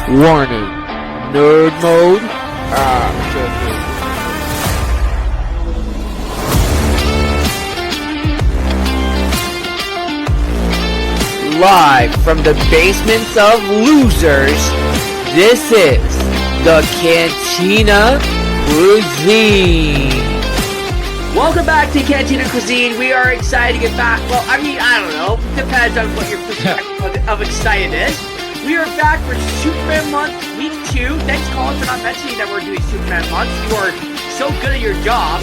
Warning. Nerd mode. Live from the basements of losers, this is the Cantina Cuisine. Welcome back to Cantina Cuisine. We are excited to get back. Well, I mean, I don't know. Depends on what your perspective of excited is. We are back for Superman Month, Week 2. Thanks, Colin, for not mentioning that we're doing Superman Month. You are so good at your job.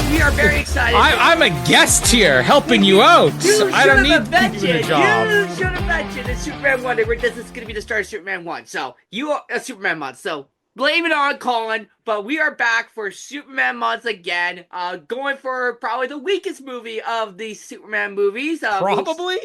We are very excited. I'm a guest here, helping you out. I don't need to do the job. You should have mentioned that Superman 1. This is going to be the start of Superman 1. So, you are a Superman Month. So, blame it on Colin, but we are back for Superman Month again, going for probably the weakest movie of the Superman movies. Probably?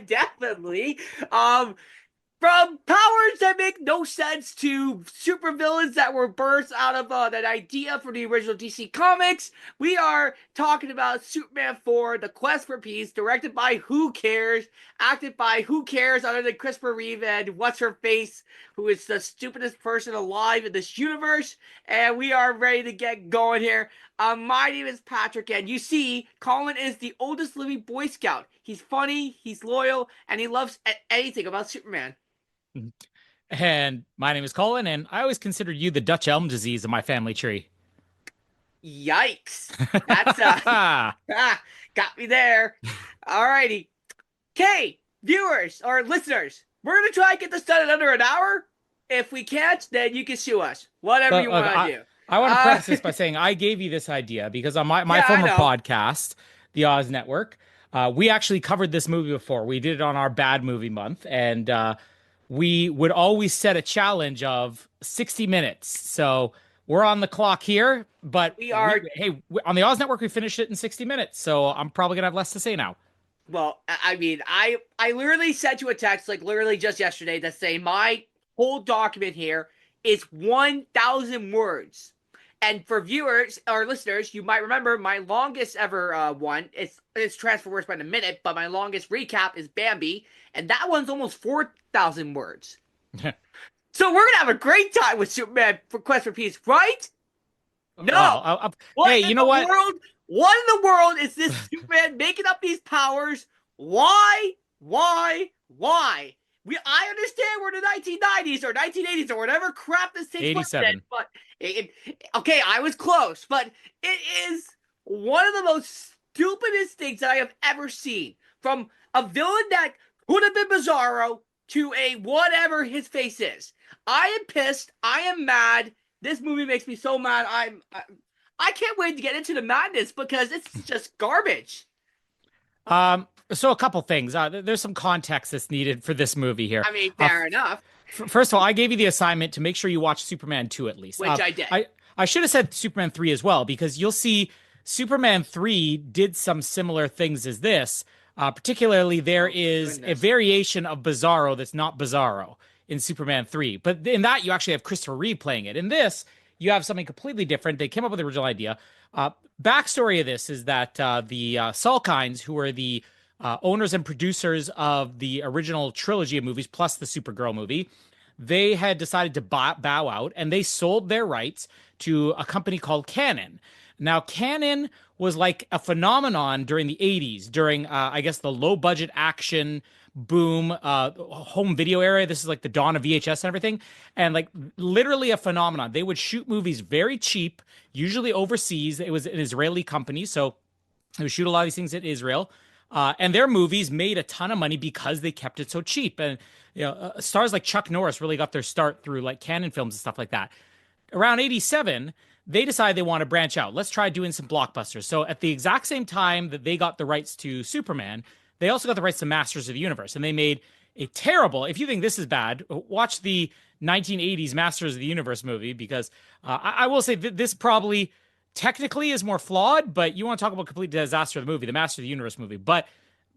Definitely. From powers that make no sense to supervillains that were birthed out of that idea for the original DC Comics, we are talking about Superman 4, The Quest for Peace, directed by Who Cares, acted by Who Cares other than Christopher Reeve and What's-Her-Face, who is the stupidest person alive in this universe, and we are ready to get going here. My name is Patrick, and you see, Colin is the oldest living Boy Scout. He's funny, he's loyal, and he loves anything about Superman. And my name is Colin, and I always considered you the Dutch elm disease of my family tree. Yikes. That's got me there. Alrighty. Okay, viewers or listeners, we're going to try and get this done in under an hour. If we can't, then you can sue us. Whatever you want to do. I want to preface this by saying I gave you this idea because on my former podcast, the Oz Network, we actually covered this movie before. We did it on our Bad Movie Month, and we would always set a challenge of 60 minutes. So we're on the clock here, but on the Oz Network, we finished it in 60 minutes. So I'm probably going to have less to say now. Well, I mean, I literally sent you a text, like literally just yesterday, that saying my whole document here is 1,000 words. And for viewers or listeners, you might remember my longest ever one. It's transfer words by the minute, but my longest recap is Bambi, and that one's almost 4,000 words. So we're gonna have a great time with Superman for Quest for Peace, right? No. Hey, you know what? What in the world is this Superman making up these powers? Why? I understand we're in the 1990s or 1980s or whatever crap this takes place in, but okay, I was close, but it is one of the most stupidest things that I have ever seen. From a villain that could have been Bizarro to a whatever his face is. I am pissed. I am mad. This movie makes me so mad. I can't wait to get into the madness because it's just garbage. So a couple things. There's some context that's needed for this movie here. I mean, fair enough. First of all, I gave you the assignment to make sure you watch Superman 2 at least. Which I did. I should have said Superman 3 as well, because you'll see Superman 3 did some similar things as this. Particularly, there is a variation of Bizarro that's not Bizarro in Superman 3. But in that, you actually have Christopher Reeve playing it. In this, you have something completely different. They came up with the original idea. Backstory of this is that the Salkinds, who are the owners and producers of the original trilogy of movies, plus the Supergirl movie, they had decided to bow out, and they sold their rights to a company called Canon. Now, Canon was like a phenomenon during the 80s, during, I guess, the low-budget action boom, home video era. This is like the dawn of VHS and everything. And like literally a phenomenon. They would shoot movies very cheap, usually overseas. It was an Israeli company, so they would shoot a lot of these things in Israel. And their movies made a ton of money because they kept it so cheap. And stars like Chuck Norris really got their start through like Canon films and stuff like that. Around 87, they decided they want to branch out. Let's try doing some blockbusters. So at the exact same time that they got the rights to Superman, they also got the rights to Masters of the Universe. And they made a terrible, if you think this is bad, watch the 1980s Masters of the Universe movie, because I will say this probably technically is more flawed, but you want to talk about complete disaster of the movie, the Master of the Universe movie. But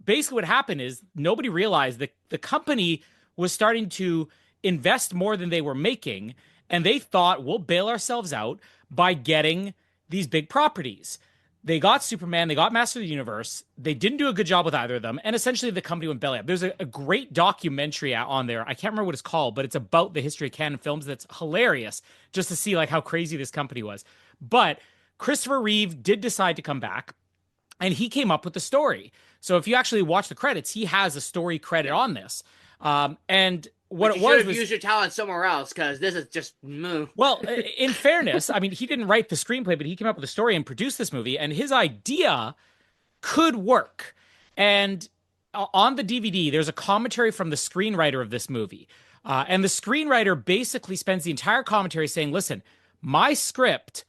basically what happened is nobody realized that the company was starting to invest more than they were making, and they thought, we'll bail ourselves out by getting these big properties. They got Superman, they got Master of the Universe. They didn't do a good job with either of them, and essentially the company went belly up. There's a great documentary on there. I can't remember what it's called, but it's about the history of canon films. That's hilarious, just to see like how crazy this company was. But Christopher Reeve did decide to come back, and he came up with the story. So if you actually watch the credits, he has a story credit on this. And what But it you should was have was used your talent somewhere else because this is just moo. well, in fairness, I mean, he didn't write the screenplay, but he came up with a story and produced this movie, and his idea could work. And on the DVD, there's a commentary from the screenwriter of this movie. And the screenwriter basically spends the entire commentary saying, listen, my script,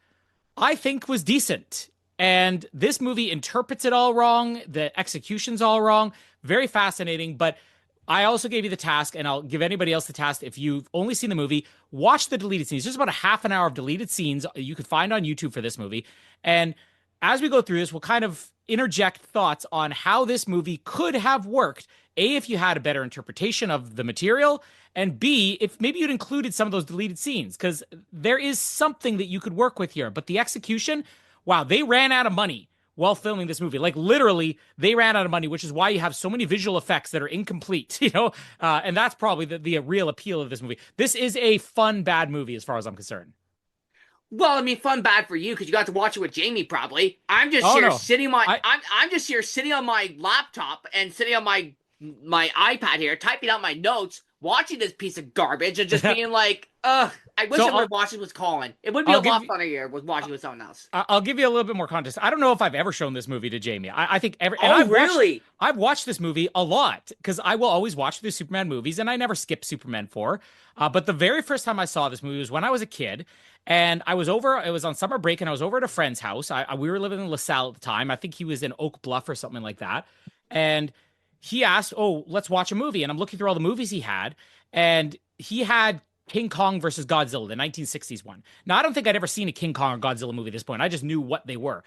I think, was decent. And this movie interprets it all wrong. The execution's all wrong. Very fascinating. But I also gave you the task, and I'll give anybody else the task. If you've only seen the movie, watch the deleted scenes. There's about a half an hour of deleted scenes you could find on YouTube for this movie. And as we go through this, we'll kind of interject thoughts on how this movie could have worked. A, if you had a better interpretation of the material, and B, if maybe you'd included some of those deleted scenes, because there is something that you could work with here. But the execution, wow, they ran out of money while filming this movie. Like literally, they ran out of money, which is why you have so many visual effects that are incomplete, and that's probably the real appeal of this movie. This is a fun, bad movie as far as I'm concerned. Well, I mean, fun bad for you because you got to watch it with Jamie. Probably. I'm just Oh here no, sitting my. I I'm just here sitting on my laptop and sitting on my iPad here, typing out my notes, watching this piece of garbage, and just being like, ugh. I wish so I would have watched it with Colin. It would be I'll a give lot you, funnier with watching with someone else. I'll give you a little bit more context. I don't know if I've ever shown this movie to Jamie. I think and Oh, really? I've watched this movie a lot because I will always watch the Superman movies, and I never skip Superman 4. But the very first time I saw this movie was when I was a kid, and I was over. It was on summer break, and I was over at a friend's house. We were living in LaSalle at the time. I think he was in Oak Bluff or something like that, and he asked, "Oh, let's watch a movie." And I'm looking through all the movies he had, and he had King Kong versus Godzilla, the 1960s one. Now, I don't think I'd ever seen a King Kong or Godzilla movie at this point. I just knew what they were.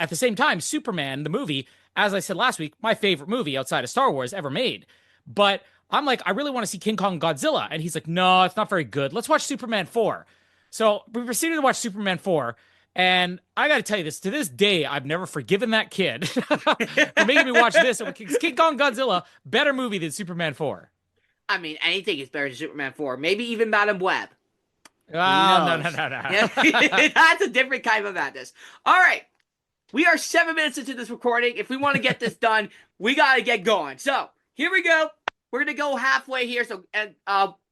At the same time, Superman, the movie, as I said last week, my favorite movie outside of Star Wars ever made. But I'm like, I really want to see King Kong and Godzilla. And he's like, no, it's not very good. Let's watch Superman 4. So we proceeded to watch Superman 4. And I got to tell you this, to this day, I've never forgiven that kid for making me watch this. King Kong Godzilla, better movie than Superman 4. I mean, anything is better than Superman 4. Maybe even Madam Web. Oh, no, no, Knows? no, no. That's a different kind of madness. All right. We are 7 minutes into this recording. If we want to get this done, we got to get going. So here we go. We're going to go halfway here. So, and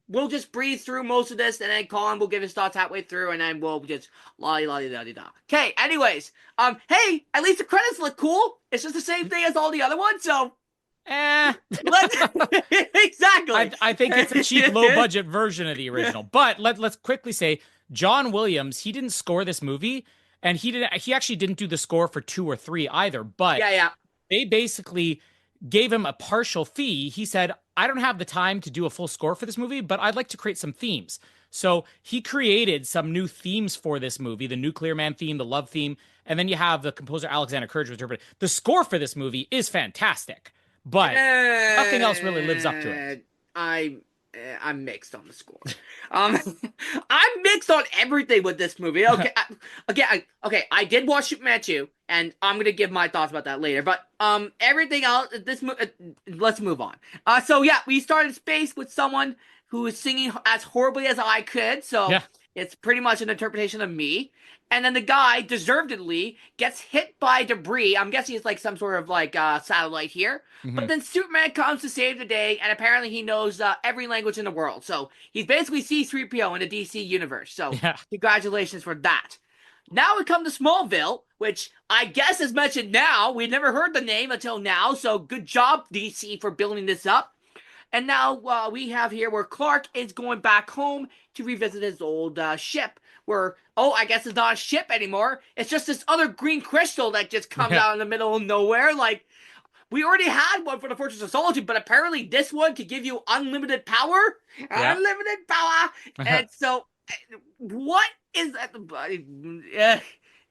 we'll just breeze through most of this, and then Colin will give his thoughts halfway through, and then we'll just la-di-la-di-da-di-da. Okay, anyways. Hey, at least the credits look cool. It's just the same thing as all the other ones, so exactly. I think it's a cheap, low-budget version of the original. But let's quickly say, John Williams, he didn't score this movie, and he actually didn't do the score for 2 or 3 either. But yeah. They basically gave him a partial fee. He said, I don't have the time to do a full score for this movie, but I'd like to create some themes. So he created some new themes for this movie, the Nuclear Man theme, the Love theme, and then you have the composer Alexander Courage interpret. The score for this movie is fantastic, but nothing else really lives up to it. I'm mixed on the score. I'm mixed on everything with this movie. Okay, okay. I did watch Superman 2, and I'm gonna give my thoughts about that later. But everything else, let's move on. So yeah, we started space with someone who is singing as horribly as I could. So Yeah. it's pretty much an interpretation of me. And then the guy, deservedly, gets hit by debris. I'm guessing it's like some sort of like satellite here. But then Superman comes to save the day, and apparently he knows every language in the world. So he's basically C-3PO in the DC universe. So Congratulations for that. Now we come to Smallville, which I guess is mentioned now. We never heard the name until now. So good job, DC, for building this up. And now we have here where Clark is going back home to revisit his old ship. Where, I guess it's not a ship anymore. It's just this other green crystal that just comes out in the middle of nowhere. Like, we already had one for the Fortress of Solitude, but apparently this one could give you unlimited power. Yeah. Unlimited power. And so, what is that?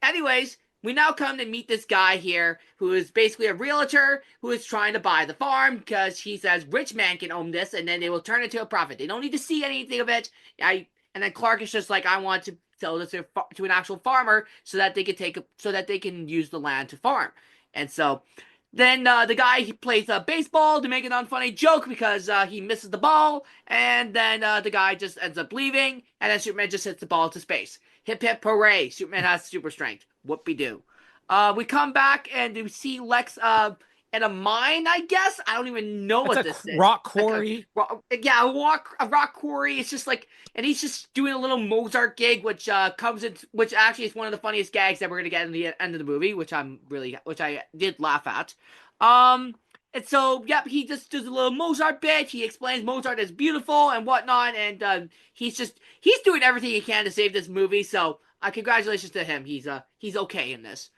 Anyways, we now come to meet this guy here who is basically a realtor who is trying to buy the farm because he says rich man can own this and then they will turn it to a profit. They don't need to see anything of it. And then Clark is just like, I want to sell it to an actual farmer so that they can use the land to farm. And so then the guy he plays baseball to make an unfunny joke because he misses the ball, and then the guy just ends up leaving, and then Superman just hits the ball to space. Hip hip hooray! Superman has super strength. Whoopie doo. We come back and we see Lex in a mine, I guess. I don't even know It's what a this is. rock quarry. Yeah, a rock quarry. It's just like, and he's just doing a little Mozart gig, which which actually is one of the funniest gags that we're gonna get in the end of the movie, which I did laugh at. Um, and so, yep, he just does a little Mozart bit. He explains Mozart is beautiful and whatnot, and he's doing everything he can to save this movie. So, congratulations to him. He's okay in this.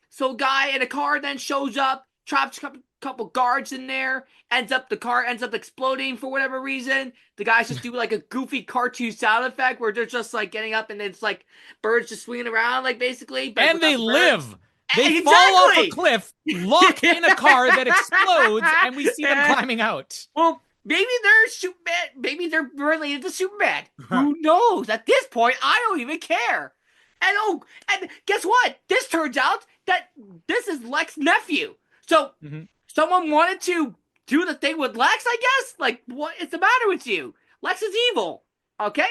So guy in a car then shows up, traps a couple guards in there, the car ends up exploding for whatever reason. The guys just do like a goofy cartoon sound effect where they're just like getting up and it's like birds just swinging around, like basically, but And they without the birds. live. They fall off a Exactly. cliff, locked in a car that explodes, and we see them climbing out. Well, maybe they're Superman. Maybe they're related to Superman. Who knows? At this point, I don't even care. And guess what? This turns out that this is Lex's nephew. So someone wanted to do the thing with Lex, I guess. Like, what is the matter with you? Lex is evil. Okay.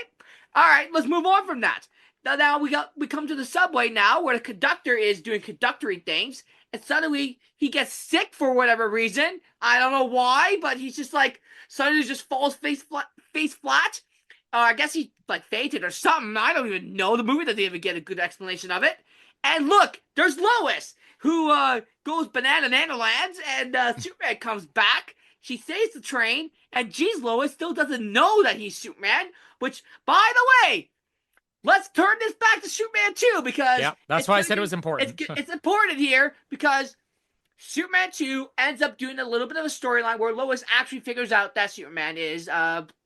All right. Let's move on from that. Now we come to the subway now, where the conductor is doing conductory things, and suddenly he gets sick for whatever reason. I don't know why, but he's just like suddenly just falls face flat. I guess he like fainted or something. I don't even know. The movie doesn't even get a good explanation of it. And look, there's Lois, who goes banana lands, and Superman comes back. She saves the train, and geez, Lois still doesn't know that he's Superman. Which, by the way, let's turn this back to Superman 2, because that's why I said it was important. It's important here because Superman 2 ends up doing a little bit of a storyline where Lois actually figures out that Superman is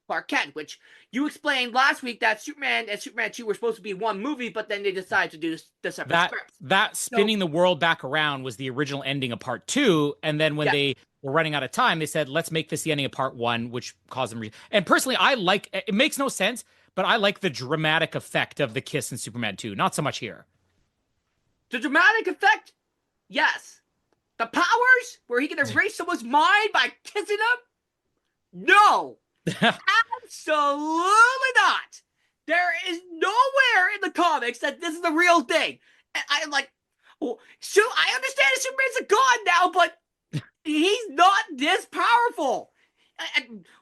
Clark Kent, which you explained last week that Superman and Superman 2 were supposed to be one movie, but then they decided to do the separate scripts. That spinning the world back around was the original ending of part 2, and then when they were running out of time, they said, let's make this the ending of part 1, which caused them... And personally, I like... It makes no sense, but I like the dramatic effect of the kiss in Superman 2. Not so much here. The dramatic effect? Yes. The powers? Where he can erase someone's mind by kissing them? No. Absolutely not. There is nowhere in the comics that this is the real thing. And I'm like, well, so I understand Superman's a god now, but he's not this powerful.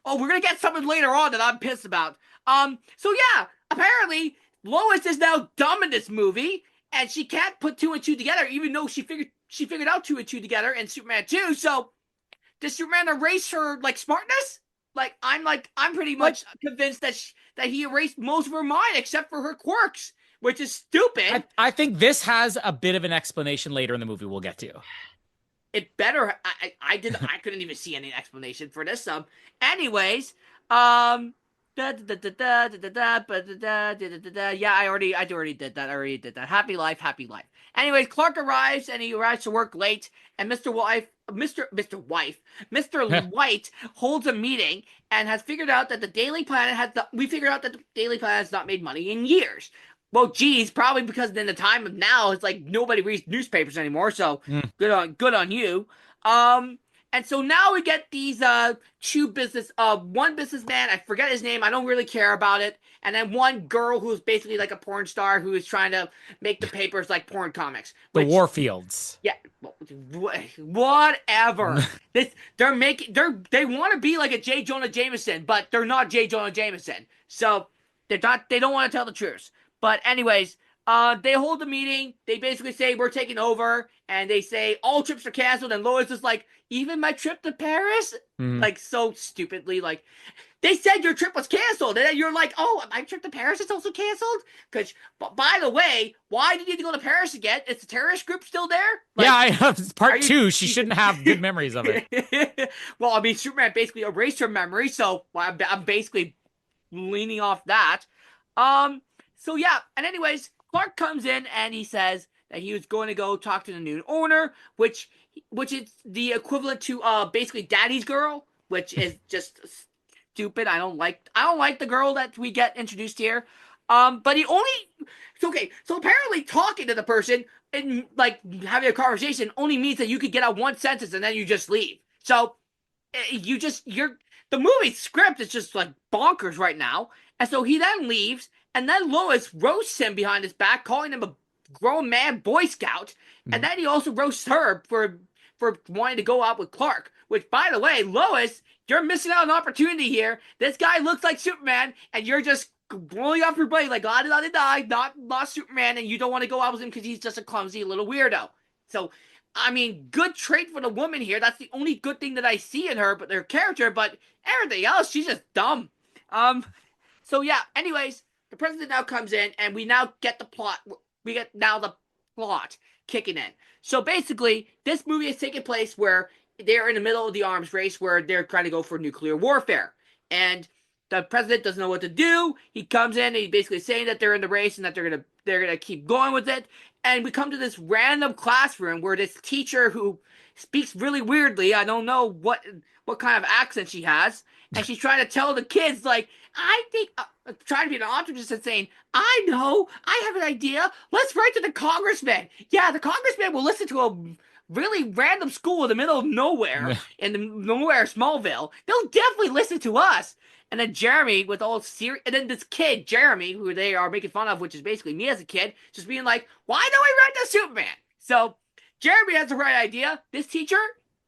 We're gonna get something later on that I'm pissed about. So yeah, apparently Lois is now dumb in this movie, and she can't put 2 and 2 together, even though she figured out 2 and 2 together in Superman 2. So does Superman erase her like smartness? I'm pretty much convinced that he erased most of her mind except for her quirks, which is stupid. I think this has a bit of an explanation later in the movie we'll get to. It better. I couldn't even see any explanation for this. Anyways, yeah, I already did that. Happy life. Anyways, Clark arrives, and he arrives to work late, and Mr. White holds a meeting and has figured out that the Daily Planet has not made money in years. Well, geez, probably because in the time of now, it's like nobody reads newspapers anymore. So good on you. And so now we get these one businessman, I forget his name, I don't really care about it, and then one girl who's basically like a porn star who is trying to make the papers like porn comics. The Warfields. Yeah, whatever. They want to be like a J. Jonah Jameson, but they're not J. Jonah Jameson. So they don't want to tell the truth. But anyways, they hold the meeting. They basically say, we're taking over. And they say, all trips are canceled. And Lois is like, even my trip to Paris? Like, so stupidly, like, they said your trip was canceled. And then you're like, oh, my trip to Paris is also canceled? Because, by the way, why did you need to go to Paris again? Is the terrorist group still there? Like, yeah, it's part 2. She shouldn't have good memories of it. Well, I mean, Superman basically erased her memory. So I'm basically leaning off that. So yeah, and anyways, Clark comes in and he says that he was going to go talk to the new owner, which is the equivalent to basically Daddy's Girl, which is just stupid. I don't like the girl that we get introduced here. But he only okay. So apparently, talking to the person and like having a conversation only means that you could get out one sentence and then you just leave. So you're the movie script is just like bonkers right now. And so he then leaves, and then Lois roasts him behind his back, calling him a grown man Boy Scout, and Mhm. then he also roasts her for wanting to go out with Clark. Which, by the way, Lois, you're missing out on an opportunity here. This guy looks like Superman, and you're just blowing off your brain like la da da da, not Superman, and you don't want to go out with him because he's just a clumsy little weirdo. So I mean, good trait for the woman here. That's the only good thing that I see in her, but their character. But everything else, she's just dumb. Um. So yeah. Anyways, the president now comes in, and we now get the plot. We get now the plot kicking in. So basically, this movie is taking place where they're in the middle of the arms race, where they're trying to go for nuclear warfare, and the president doesn't know what to do. He comes in and he's basically saying that they're in the race and that they're gonna keep going with it. And we come to this random classroom where this teacher who speaks really weirdly, I don't know what kind of accent she has, and she's trying to tell the kids like, I think trying to be an optimist and saying, I know, I have an idea. Let's write to the congressman. Yeah, the congressman will listen to a really random school in the middle of nowhere in the nowhere Smallville. They'll definitely listen to us. And then Jeremy with all serious, and then this kid, Jeremy, who they are making fun of, which is basically me as a kid, just being like, why don't we write the Superman? So Jeremy has the right idea. This teacher,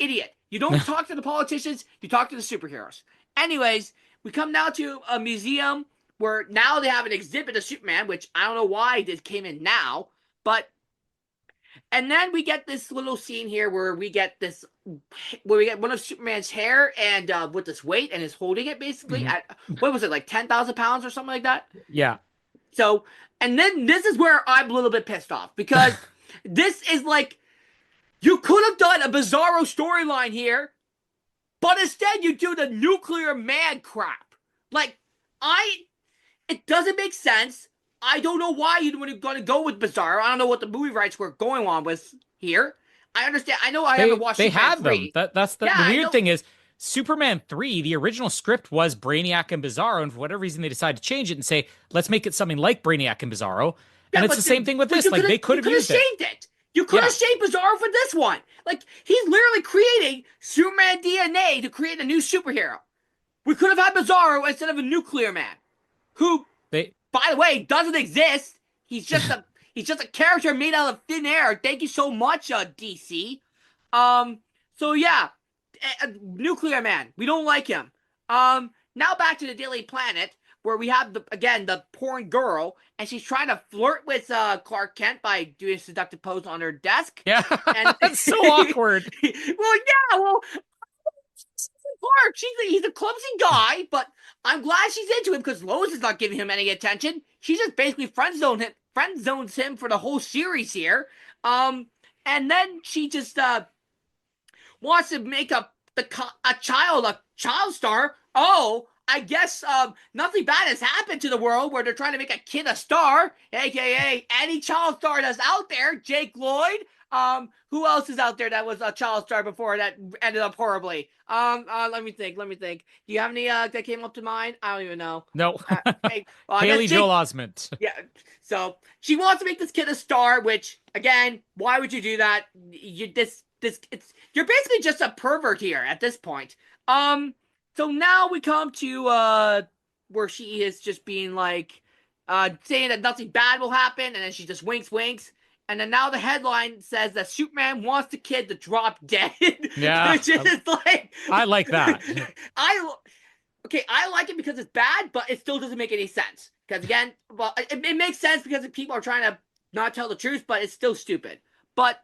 idiot. You don't talk to the politicians, you talk to the superheroes. Anyways, we come now to a museum where now they have an exhibit of Superman, which I don't know why this came in now, but and then we get this little scene here where we get one of Superman's hair and with this weight and is holding it basically Mhm. at what was it like 10,000 pounds or something like that. Yeah. So and then this is where I'm a little bit pissed off because this is like you could have done a Bizarro storyline here, but instead you do the nuclear man crap. Like I it doesn't make sense. I don't know why you were going to go with Bizarro. I don't know what the movie rights were going on with here. I understand. I know I haven't watched They Superman had them. 3. That's Yeah, the I weird know. thing is Superman 3, the original script was Brainiac and Bizarro, and for whatever reason they decided to change it and say, let's make it something like Brainiac and Bizarro. Yeah, And it's the same thing with but this. Like they could you have could have used it. shaved it. You could have Yeah. shaved Bizarro for this one. Like he's literally creating Superman DNA to create a new superhero. We could have had Bizarro instead of a nuclear man, who, They by the way, doesn't exist. He's just a character made out of thin air. Thank you so much, DC. Um, so yeah, Nuclear Man. We don't like him. Now back to the Daily Planet, where we have the porn girl, and she's trying to flirt with Clark Kent by doing a seductive pose on her desk. Yeah. And It's so awkward. well, Clark, he's a clumsy guy, but I'm glad she's into him because Lois is not giving him any attention. She just basically friend zones him for the whole series here. And then she just wants to make a child star. Oh, I guess nothing bad has happened to the world where they're trying to make a kid a star, aka any child star that's out there. Jake Lloyd. Who else is out there that was a child star before that ended up horribly? Let me think. Let me think. Do you have any that came up to mind? I don't even know. No. Okay, well, I guess Haley Joel Jake. Osment. Yeah. So she wants to make this kid a star, which again, why would you do that? You're basically just a pervert here at this point. So now we come to where she is just being like saying that nothing bad will happen, and then she just winks. And then now the headline says that Superman wants the kid to drop dead, Yeah. which is like I like that. I okay, I like it because it's bad, but it still doesn't make any sense. Because again, well, it makes sense because people are trying to not tell the truth, but it's still stupid. But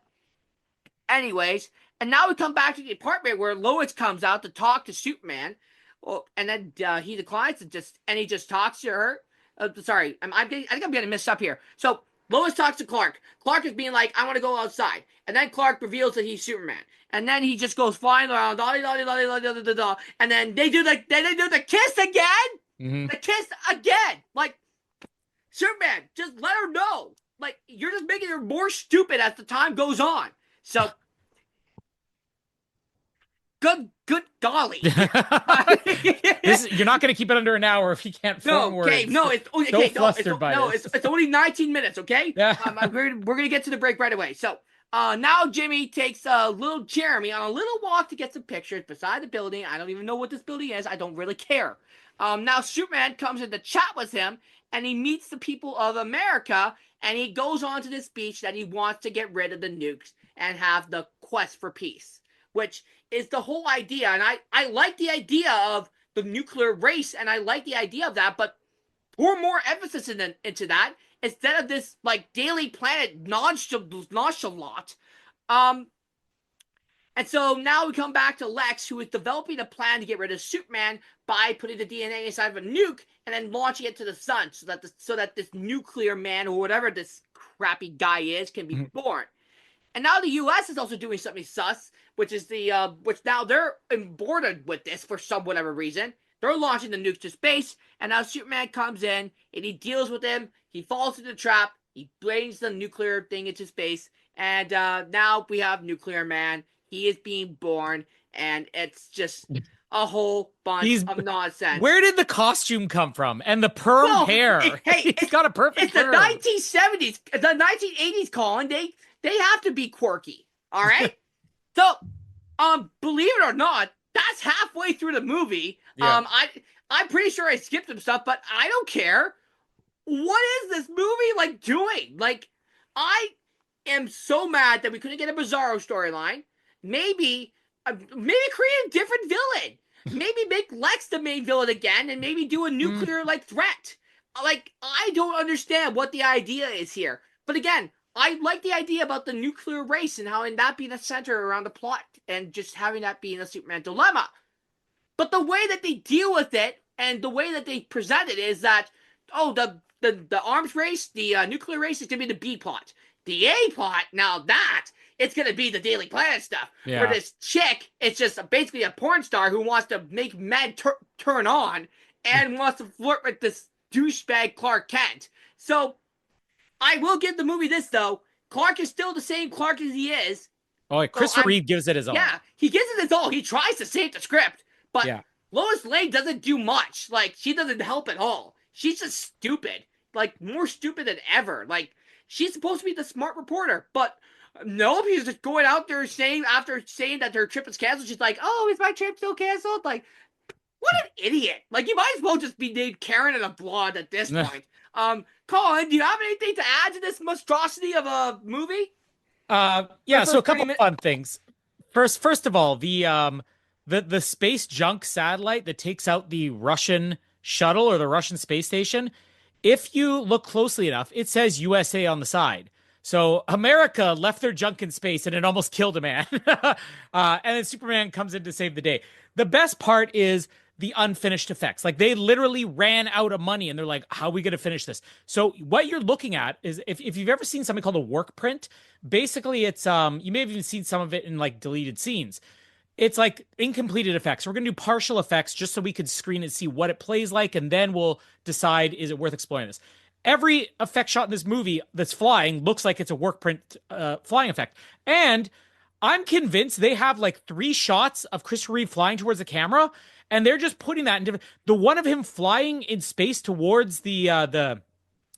anyways, and now we come back to the apartment where Lois comes out to talk to Superman. Well, and then he declines and he just talks to her. Sorry, I think I'm getting messed up here. So Lois talks to Clark. Clark is being like, I want to go outside. And then Clark reveals that he's Superman. And then he just goes flying around, and then they do the kiss again. Hmm. The kiss again. Like Superman, just let her know. Like you're just making her more stupid as the time goes on. So good golly. This You're not going to keep it under an hour if you can't form No, okay, words. no, it's So okay, flustered by this. it's only 19 minutes, okay? Yeah. We're gonna get to the break right away. So, now Jimmy takes little Jeremy on a little walk to get some pictures beside the building. I don't even know what this building is. I don't really care. Now Superman comes in to chat with him, and he meets the people of America, and he goes on to this speech that he wants to get rid of the nukes and have the quest for peace, which is the whole idea. And I like the idea of the nuclear race, and I like the idea of that, but pour more emphasis into that instead of this like Daily Planet nonchalant. Um, and so now we come back to Lex, who is developing a plan to get rid of Superman by putting the DNA inside of a nuke and then launching it to the sun, so that this nuclear man or whatever this crappy guy is can be born. And now the U.S. is also doing something sus, which is which now they're embroidered with this for some whatever reason. They're launching the nukes to space, and now Superman comes in and he deals with him. He falls into the trap. He brings the nuclear thing into space, and now we have Nuclear Man. He is being born, and it's just a whole bunch of nonsense. Where did the costume come from? And the perm hair. He's got a perfect perm. It's the 1970s, the 1980s, Colin. They have to be quirky. All right. So, believe it or not, that's halfway through the movie. Yeah. I'm pretty sure I skipped some stuff, but I don't care. What is this movie like doing? Like, I am so mad that we couldn't get a Bizarro storyline. Maybe create a different villain. Maybe make Lex the main villain again, and maybe do a nuclear like threat. Like, I don't understand what the idea is here. But again, I like the idea about the nuclear race and how that being the center around the plot and just having that being a Superman dilemma. But the way that they deal with it and the way that they present it is that, oh, the arms race, the nuclear race is going to be the B plot. The A plot, now that, it's going to be the Daily Planet stuff. Yeah. Where this chick is just basically a porn star who wants to make men turn on and wants to flirt with this douchebag Clark Kent. So, I will give the movie this, though. Clark is still the same Clark as he is. Oh, Christopher Reeve gives it his all. Yeah, he gives it his all. He tries to save the script. But Lois Lane doesn't do much. Like, she doesn't help at all. She's just stupid. Like, more stupid than ever. Like, she's supposed to be the smart reporter. But, no, he's just going out there after saying that their trip is canceled, she's like, oh, is my trip still canceled? Like, what an idiot. Like, you might as well just be named Karen and a blonde at this point. Colin, do you have anything to add to this monstrosity of a movie? Yeah, so a couple fun things. First of all, the space junk satellite that takes out the Russian shuttle or the Russian space station, if you look closely enough, it says USA on the side. So America left their junk in space and it almost killed a man. And then Superman comes in to save the day. The best part is the unfinished effects. Like, they literally ran out of money and they're like, how are we going to finish this? So what you're looking at is, if you've ever seen something called a work print, basically it's, you may have even seen some of it in like deleted scenes. It's like incompleted effects. We're going to do partial effects just so we could screen and see what it plays like. And then we'll decide, is it worth exploring this? Every effect shot in this movie that's flying looks like it's a work print flying effect. And I'm convinced they have like 3 shots of Christopher Reeve flying towards the camera, and they're just putting that in different. The one of him flying in space towards the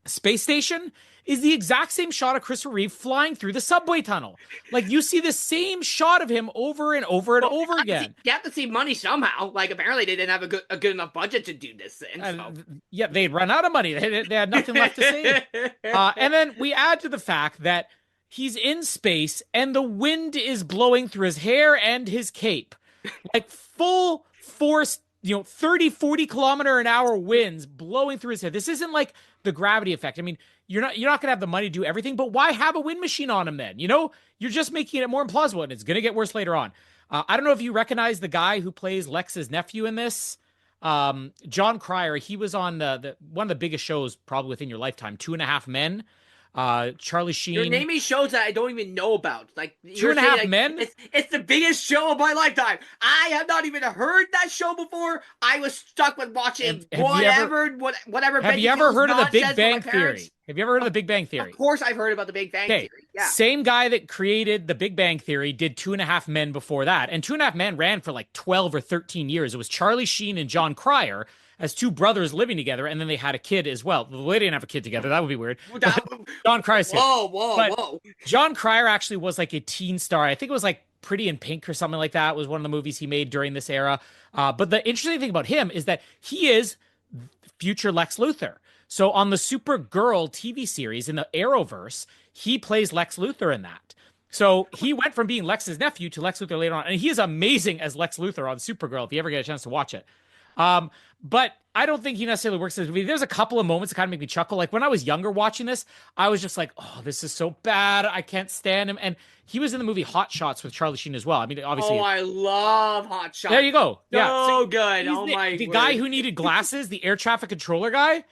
space station is the exact same shot of Christopher Reeve flying through the subway tunnel. Like, you see the same shot of him over and over and over again. You have to see money somehow. Like, apparently they didn't have a good enough budget to do this thing. So. Yeah, they'd run out of money. They had nothing left to save. And then we add to the fact that he's in space and the wind is blowing through his hair and his cape. Like, full force, 30, 40 kilometer an hour winds blowing through his head. This isn't like the gravity effect. I mean, you're not going to have the money to do everything, but why have a wind machine on him then? You're just making it more implausible, and it's going to get worse later on. I don't know if you recognize the guy who plays Lex's nephew in this. John Cryer. He was on one of the biggest shows probably within your lifetime, 2.5 Men. Charlie You're Sheen. naming shows that I don't even know about. Like Two you're and a saying, Half like Men. it's the biggest show of my lifetime. I have not even heard that show before. I was stuck with watching Have you ever whatever have you Benny ever Hill's heard of the Big nonsense with my Bang parents. Theory? Have you ever heard of the Of, Big Bang of Theory? course, I've heard about the Big Bang Okay, Theory. Yeah. same guy that created the Big Bang Theory did Two and a Half Men before that. And Two and a Half Men ran for like 12 or 13 years. It was Charlie Sheen and John Cryer as two brothers living together, and then they had a kid as well. They didn't have a kid together. That would be weird. But John Cryer's kid. Whoa, whoa, But whoa! John Cryer actually was like a teen star. I think it was like Pretty in Pink or something like that was one of the movies he made during this era. But the interesting thing about him is that he is future Lex Luthor. So on the Supergirl TV series in the Arrowverse, he plays Lex Luthor in that. So he went from being Lex's nephew to Lex Luthor later on, and he is amazing as Lex Luthor on Supergirl. If you ever get a chance to watch it, but I don't think he necessarily works in this movie. There's a couple of moments that kind of make me chuckle. Like when I was younger watching this, I was just like, "Oh, this is so bad. I can't stand him." And he was in the movie Hot Shots with Charlie Sheen as well. I mean, Oh, obviously, I love Hot Shots. there you go. Yeah, so So good. he's Oh my the word. guy who needed glasses, the air traffic controller guy,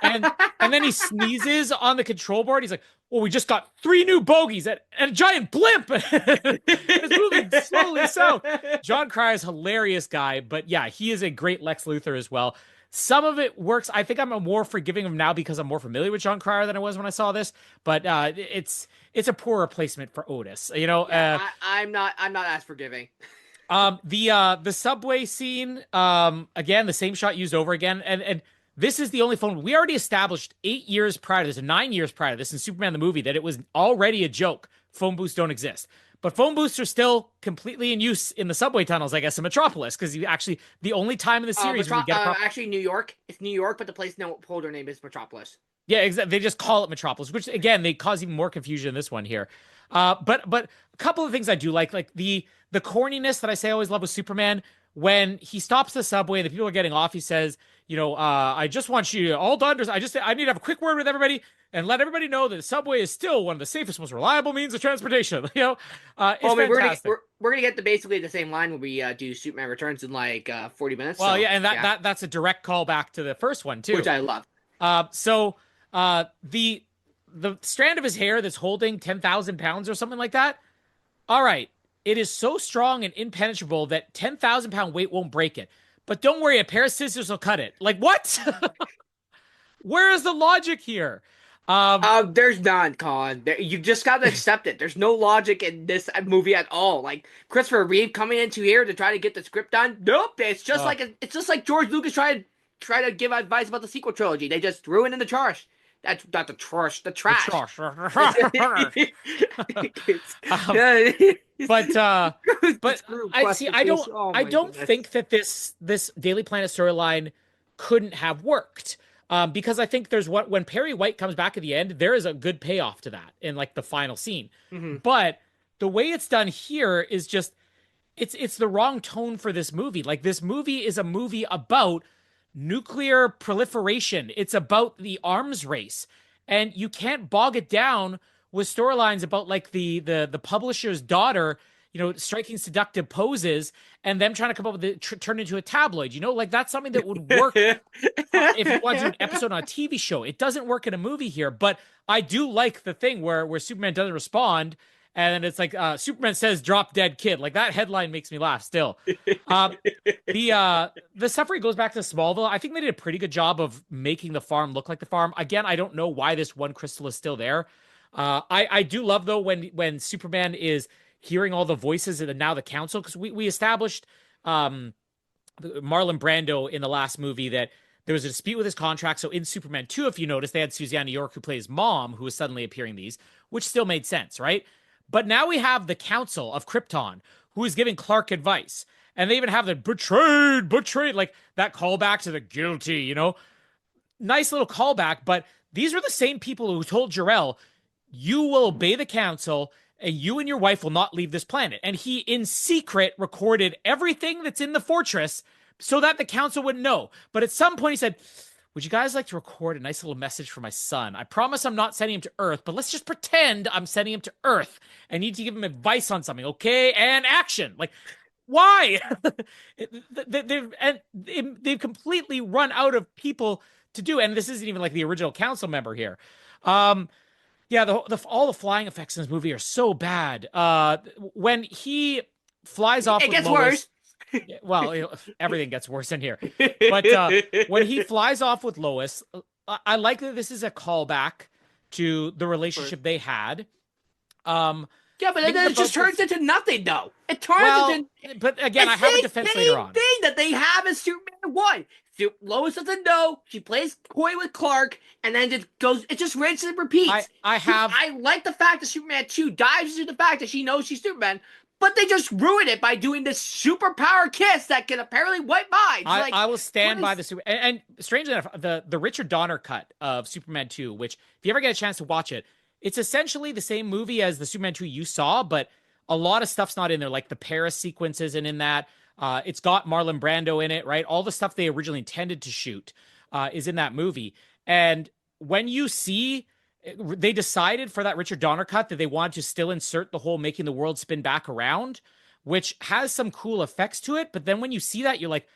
and then he sneezes on the control board. He's like, "Well, we just got 3 new bogeys and a giant blimp." It's moving slowly south. John Cryer is a hilarious guy, but yeah, he is a great Lex Luthor as well. Some of it works. I think I'm more forgiving of him now because I'm more familiar with John Cryer than I was when I saw this. But it's a poor replacement for Otis. You know, Yeah, I'm not as forgiving. the subway scene, again, the same shot used over again, and this is the only phone we already established 8 years prior to this, or 9 years prior to this in Superman the movie, that it was already a joke. Phone booths don't exist. But phone booths are still completely in use in the subway tunnels, I guess, in Metropolis, because you actually the only time in the series where you get Actually New York. It's New York, but the place no holder name is Metropolis. yeah, exactly. They just call it Metropolis, which again they cause even more confusion in this one here. But a couple of things I do like the corniness that I say I always love with Superman. When he stops the subway and the people are getting off, he says, I just want you all to understand. I need to have a quick word with everybody and let everybody know that the subway is still one of the safest, most reliable means of transportation. It's Well, I mean, fantastic. we're gonna get basically the same line when we do Superman Returns in like 40 minutes. Well, So, yeah, and that's a direct call back to the first one too. which I love. The strand of his hair that's holding 10,000 pounds or something like that. All right, it is so strong and impenetrable that 10,000 pound weight won't break it. But don't worry, a pair of scissors will cut it. Like what? Where is the logic here? There's none, Colin. You just gotta accept it. There's no logic in this movie at all. Like Christopher Reeve coming into here to try to get the script done. Nope. It's just like George Lucas try to give advice about the sequel trilogy. They just threw it in the trash. That's not the trash. The trash. But I see. I don't. I don't think that this Daily Planet storyline couldn't have worked. Because I think there's when Perry White comes back at the end, there is a good payoff to that in like the final scene. Mm-hmm. But the way it's done here is just it's the wrong tone for this movie. Like this movie is a movie about nuclear proliferation. It's about the arms race. And you can't bog it down with storylines about like the publisher's daughter, striking seductive poses and them trying to come up with it, turn into a tabloid. Like that's something that would work if you want to do an episode on a TV show. It doesn't work in a movie here, but I do like the thing where Superman doesn't respond. And it's like Superman says, "Drop dead kid." Like that headline makes me laugh still. The suffering goes back to Smallville. I think they did a pretty good job of making the farm look like the farm. Again, I don't know why this one crystal is still there. I do love though when Superman is hearing all the voices and now the council, because we established Marlon Brando in the last movie that there was a dispute with his contract. So in Superman 2, if you notice, they had Susanna York who plays mom, who was suddenly appearing these, which still made sense, right? But now we have the Council of Krypton, who is giving Clark advice. And they even have the betrayed, like that callback to the guilty, Nice little callback, but these are the same people who told Jor-El, you will obey the Council and you and your wife will not leave this planet. And he, in secret, recorded everything that's in the fortress so that the Council wouldn't know. But at some point he said, would you guys like to record a nice little message for my son? I promise I'm not sending him to Earth, but let's just pretend I'm sending him to Earth. I need to give him advice on something, okay? And action. Like, why? They've completely run out of people to do. And this isn't even like the original council member here. Yeah, all the flying effects in this movie are so bad. When he flies off It with gets Lois, worse. well, everything gets worse in here. But when he flies off with Lois, I like that this is a callback to the First. relationship they had. Um, Yeah, but things then it just about turns this. into nothing, though. It turns Well, into but again, I it's have a the defense later same on. thing that they have in Superman 1. Lois doesn't know. She plays coy with Clark, and then it goes. It just rinses and I repeats. I have I like the fact that Superman 2 dives into the fact that she knows she's Superman, but they just ruin it by doing this superpower kiss that can apparently wipe minds. Like, I will stand what by the is. super. And strangely enough, the Richard Donner cut of Superman 2, which if you ever get a chance to watch it, it's essentially the same movie as the Superman 2 you saw, but a lot of stuff's not in there. Like the Paris sequence isn't in that. It's got Marlon Brando in it, right? All the stuff they originally intended to shoot is in that movie. And when you see, they decided for that Richard Donner cut that they wanted to still insert the whole making the world spin back around, which has some cool effects to it. But then when you see that, you're like,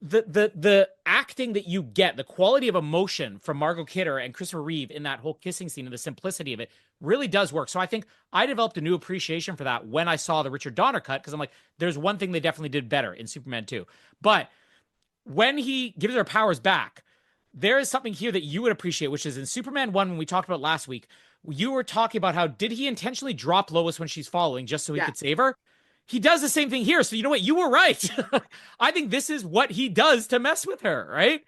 the acting that you get, the quality of emotion from Margot Kidder and Christopher Reeve in that whole kissing scene and the simplicity of it really does work. So I think I developed a new appreciation for that when I saw the Richard Donner cut, because I'm like, there's one thing they definitely did better in Superman 2. But when he gives her powers back, there is something here that you would appreciate, which is in Superman 1, when we talked about last week, you were talking about how did he intentionally drop Lois when she's falling just so he Yeah. could save her? He does the same thing here. So you know what? You were right. I think this is what he does to mess with her, right?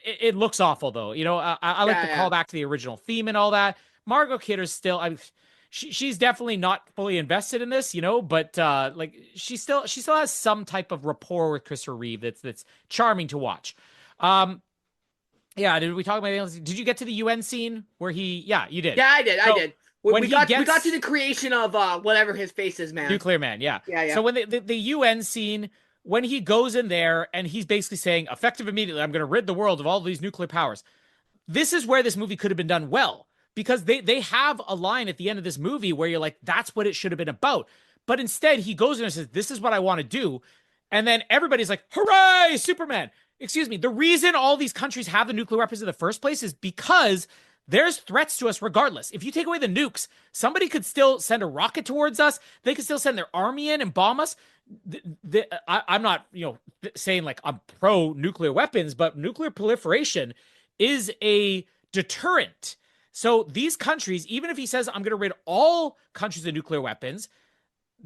It looks awful though. I like Yeah, the yeah. callback to the original theme and all that. Margot Kidder's still, she's definitely not fully invested in this, but like she still has some type of rapport with Christopher Reeve that's charming to watch. Um, yeah, did we talk about anything else? Did you get to the UN scene where he? Yeah, you did. Yeah, I did. I So did. when We he got to gets the creation of whatever his face is, man. Nuclear Man, yeah. Yeah, yeah. So when the UN scene, when he goes in there and he's basically saying, effective immediately, I'm going to rid the world of all these nuclear powers. This is where this movie could have been done well, because they have a line at the end of this movie where you're like, that's what it should have been about. But instead, he goes in and says, this is what I want to do. And then everybody's like, hooray, Superman. Excuse me. The reason all these countries have the nuclear weapons in the first place is because there's threats to us regardless. If you take away the nukes, somebody could still send a rocket towards us. They could still send their army in and bomb us. I'm not, saying like I'm pro nuclear weapons, but nuclear proliferation is a deterrent. So these countries, even if he says I'm going to rid all countries of nuclear weapons,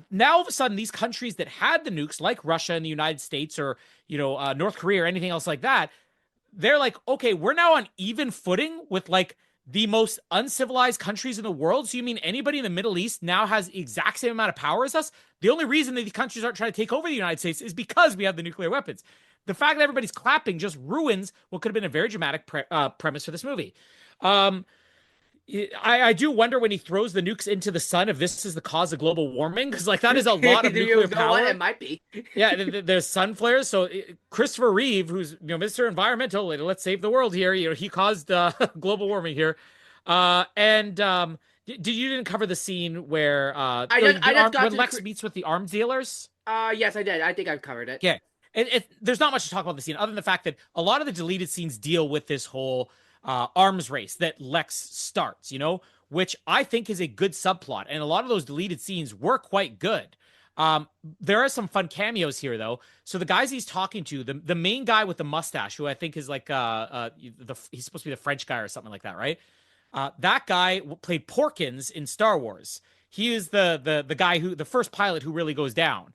now all of a sudden these countries that had the nukes, like Russia and the United States, or North Korea or anything else like that, they're like, okay, we're now on even footing with like the most uncivilized countries in the world. So you mean anybody in the Middle East now has the exact same amount of power as us? The only reason that these countries aren't trying to take over the United States is because we have the nuclear weapons. The fact that everybody's clapping just ruins what could have been a very dramatic premise for this movie. Um, I do wonder when he throws the nukes into the sun if this is the cause of global warming, because like that is a lot of You nuclear know what? It power. might be. Yeah, there's sun flares. So Christopher Reeve, who's Mr. Environmental, let's save the world here. He caused global warming here. And did you didn't cover the scene where I just got when to Lex meets with the arms dealers? yes, I did. I think I've covered it. Yeah, there's not much to talk about the scene other than the fact that a lot of the deleted scenes deal with this whole arms race that Lex starts. Which I think is a good subplot, and a lot of those deleted scenes were quite good. There are some fun cameos here, though. So the guys he's talking to, the main guy with the mustache, who I think is like he's supposed to be the French guy or something like that, right? That guy played Porkins in Star Wars. He is the guy the first pilot who really goes down.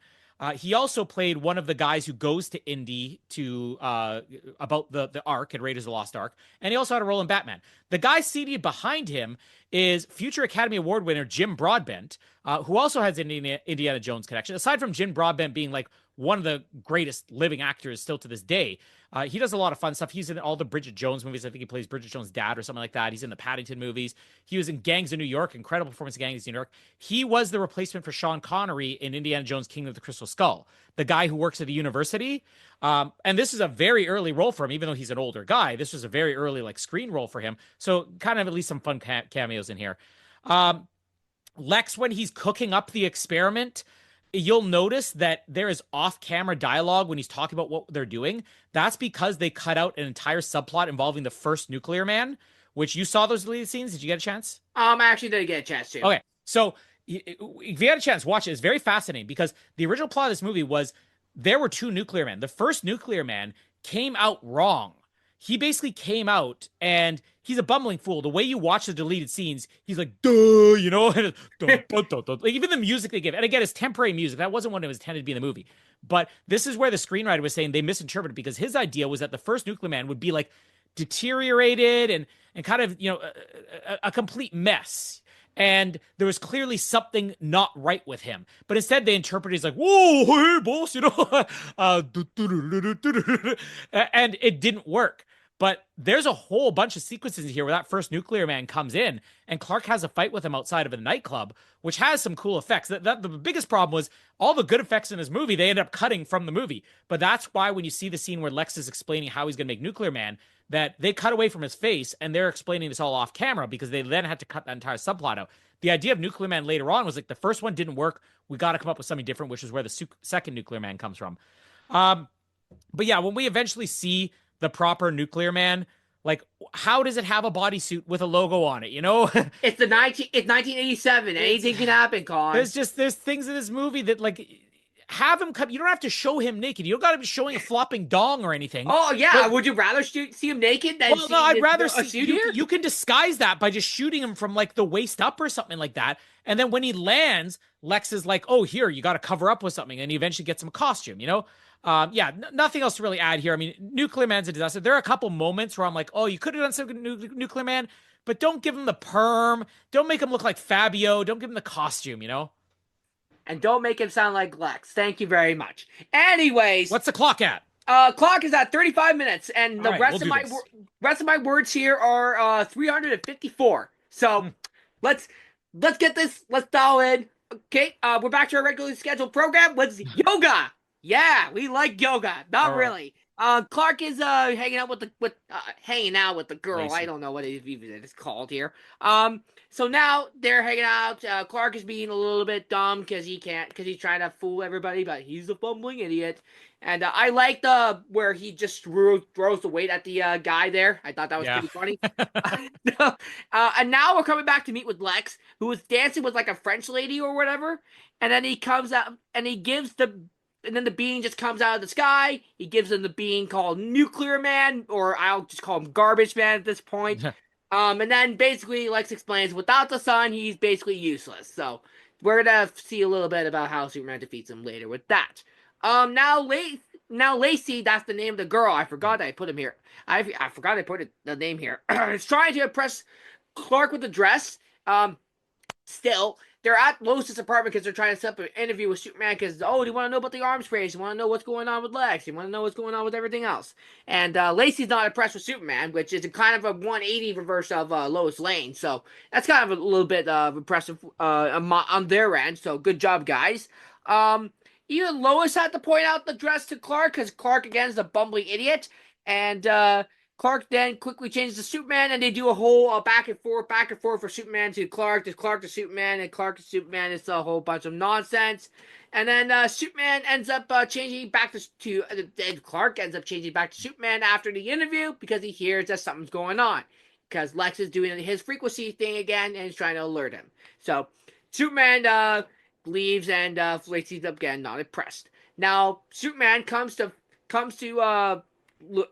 He also played one of the guys who goes to Indy to about the Ark and Raiders of the Lost Ark, and he also had a role in Batman. The guy seated behind him is future Academy Award winner Jim Broadbent, who also has an Indiana Jones connection. Aside from Jim Broadbent being like one of the greatest living actors still to this day, he does a lot of fun stuff. He's in all the Bridget Jones movies. I think he plays Bridget Jones' dad or something like that. He's in the Paddington movies. He was in Gangs of New York, incredible performance in Gangs of New York. He was the replacement for Sean Connery in Indiana Jones: Kingdom of the Crystal Skull, the guy who works at the university. And this is a very early role for him, even though he's an older guy. This was a very early like screen role for him. So kind of at least some fun cameos in here. Lex, when he's cooking up the experiment, you'll notice that there is off-camera dialogue when he's talking about what they're doing. That's because they cut out an entire subplot involving the first nuclear man, which you saw those deleted scenes. Did you get a chance? I actually didn't get a chance to. Okay, so if you had a chance, watch it. It's very fascinating because the original plot of this movie was there were two nuclear men. The first nuclear man came out wrong. He basically came out and he's a bumbling fool. The way you watch the deleted scenes, he's like, duh, you know, and like even the music they give, and again, it's temporary music. That wasn't what it was intended to be in the movie. But this is where the screenwriter was saying they misinterpreted because his idea was that the first nuclear man would be like deteriorated and kind of, you know, a complete mess, and there was clearly something not right with him. But instead, they interpreted it as like, "Whoa, hey, boss," you know, and it didn't work. But there's a whole bunch of sequences here where that first nuclear man comes in, and Clark has a fight with him outside of a nightclub, which has some cool effects. The biggest problem was all the good effects in this movie they end up cutting from the movie. But that's why when you see the scene where Lex is explaining how he's going to make Nuclear Man, that they cut away from his face and they're explaining this all off camera because they then had to cut that entire subplot out. The idea of Nuclear Man later on was like the first one didn't work. We got to come up with something different, which is where the second Nuclear Man comes from. But yeah, when we eventually see the proper Nuclear Man, like how does it have a bodysuit with a logo on it? You know, It's 1987. Anything can happen, Colin. there's things in this movie that like have him come. You don't have to show him naked. You don't got to be showing a flopping dong or anything. Oh yeah, but, would you rather see him naked than? Well, no, I'd rather see you can disguise that by just shooting him from like the waist up or something like that. And then when he lands, Lex is like, "Oh, here, you got to cover up with something," and he eventually gets him a costume. You know, yeah, nothing else to really add here. I mean, Nuclear Man's a disaster. There are a couple moments where I'm like, "Oh, you could have done some Nuclear Man," but don't give him the perm. Don't make him look like Fabio. Don't give him the costume. You know. And don't make him sound like Lex. Thank you very much. Anyways, what's the clock at? Clock is at 35 minutes, and the right, rest of my words here are 354. So let's get this. Let's dial in. Okay, we're back to our regularly scheduled program. Let's yoga. Yeah, we like yoga. Not really. Clark is hanging out with the girl. Lacey. I don't know what it is called here. So now they're hanging out. Clark is being a little bit dumb because he's trying to fool everybody, but he's a fumbling idiot. And I like where he just throws the weight at the guy there. I thought that was pretty funny. And now we're coming back to meet with Lex, who was dancing with like a French lady or whatever. And then he comes out and he gives and then the being just comes out of the sky. He gives him the being called Nuclear Man, or I'll just call him Garbage Man at this point. And then basically Lex explains without the sun, he's basically useless. So we're gonna see a little bit about how Superman defeats him later with that. Now Lacey, that's the name of the girl. I forgot I put him here. I forgot I put the name here. It's trying to impress Clark with the dress. Still, they're at Lois' apartment because they're trying to set up an interview with Superman because, do you want to know about the arms race? You want to know what's going on with Lex? You want to know what's going on with everything else? And Lacey's not impressed with Superman, which is kind of a 180 reverse of Lois Lane. So that's kind of a little bit impressive on their end. So good job, guys. Even Lois had to point out the dress to Clark because Clark, again, is a bumbling idiot. And Clark then quickly changes to Superman, and they do a whole back and forth for Superman to Clark to Superman, and Clark to Superman. It's a whole bunch of nonsense. And then Superman ends up changing back and Clark ends up changing back to Superman after the interview because he hears that something's going on. Because Lex is doing his frequency thing again and is trying to alert him. So Superman leaves, and Lacey's up again, not impressed. Now Superman comes to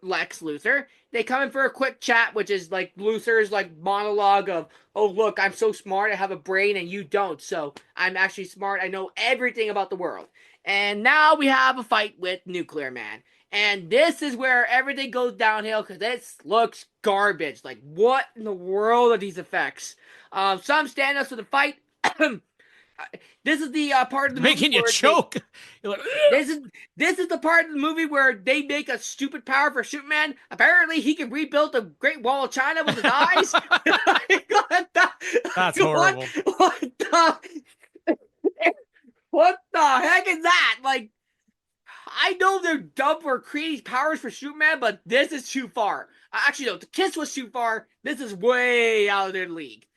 Lex Luthor. They come in for a quick chat, which is like Luthor's like monologue of, "Oh look, I'm so smart, I have a brain and you don't, so I'm actually smart, I know everything about the world." And now we have a fight with Nuclear Man. And this is where everything goes downhill because this looks garbage. Like, what in the world are these effects? Some stand-ups for the fight. This is the part of the movie making you choke. Like, this is the part of the movie where they make a stupid power for Superman. Apparently, he can rebuild the Great Wall of China with his eyes. That's horrible. What the heck is that? Like, I know they're dumb for creating powers for Superman, but this is too far. Actually, no, the Kiss was too far. This is way out of their league.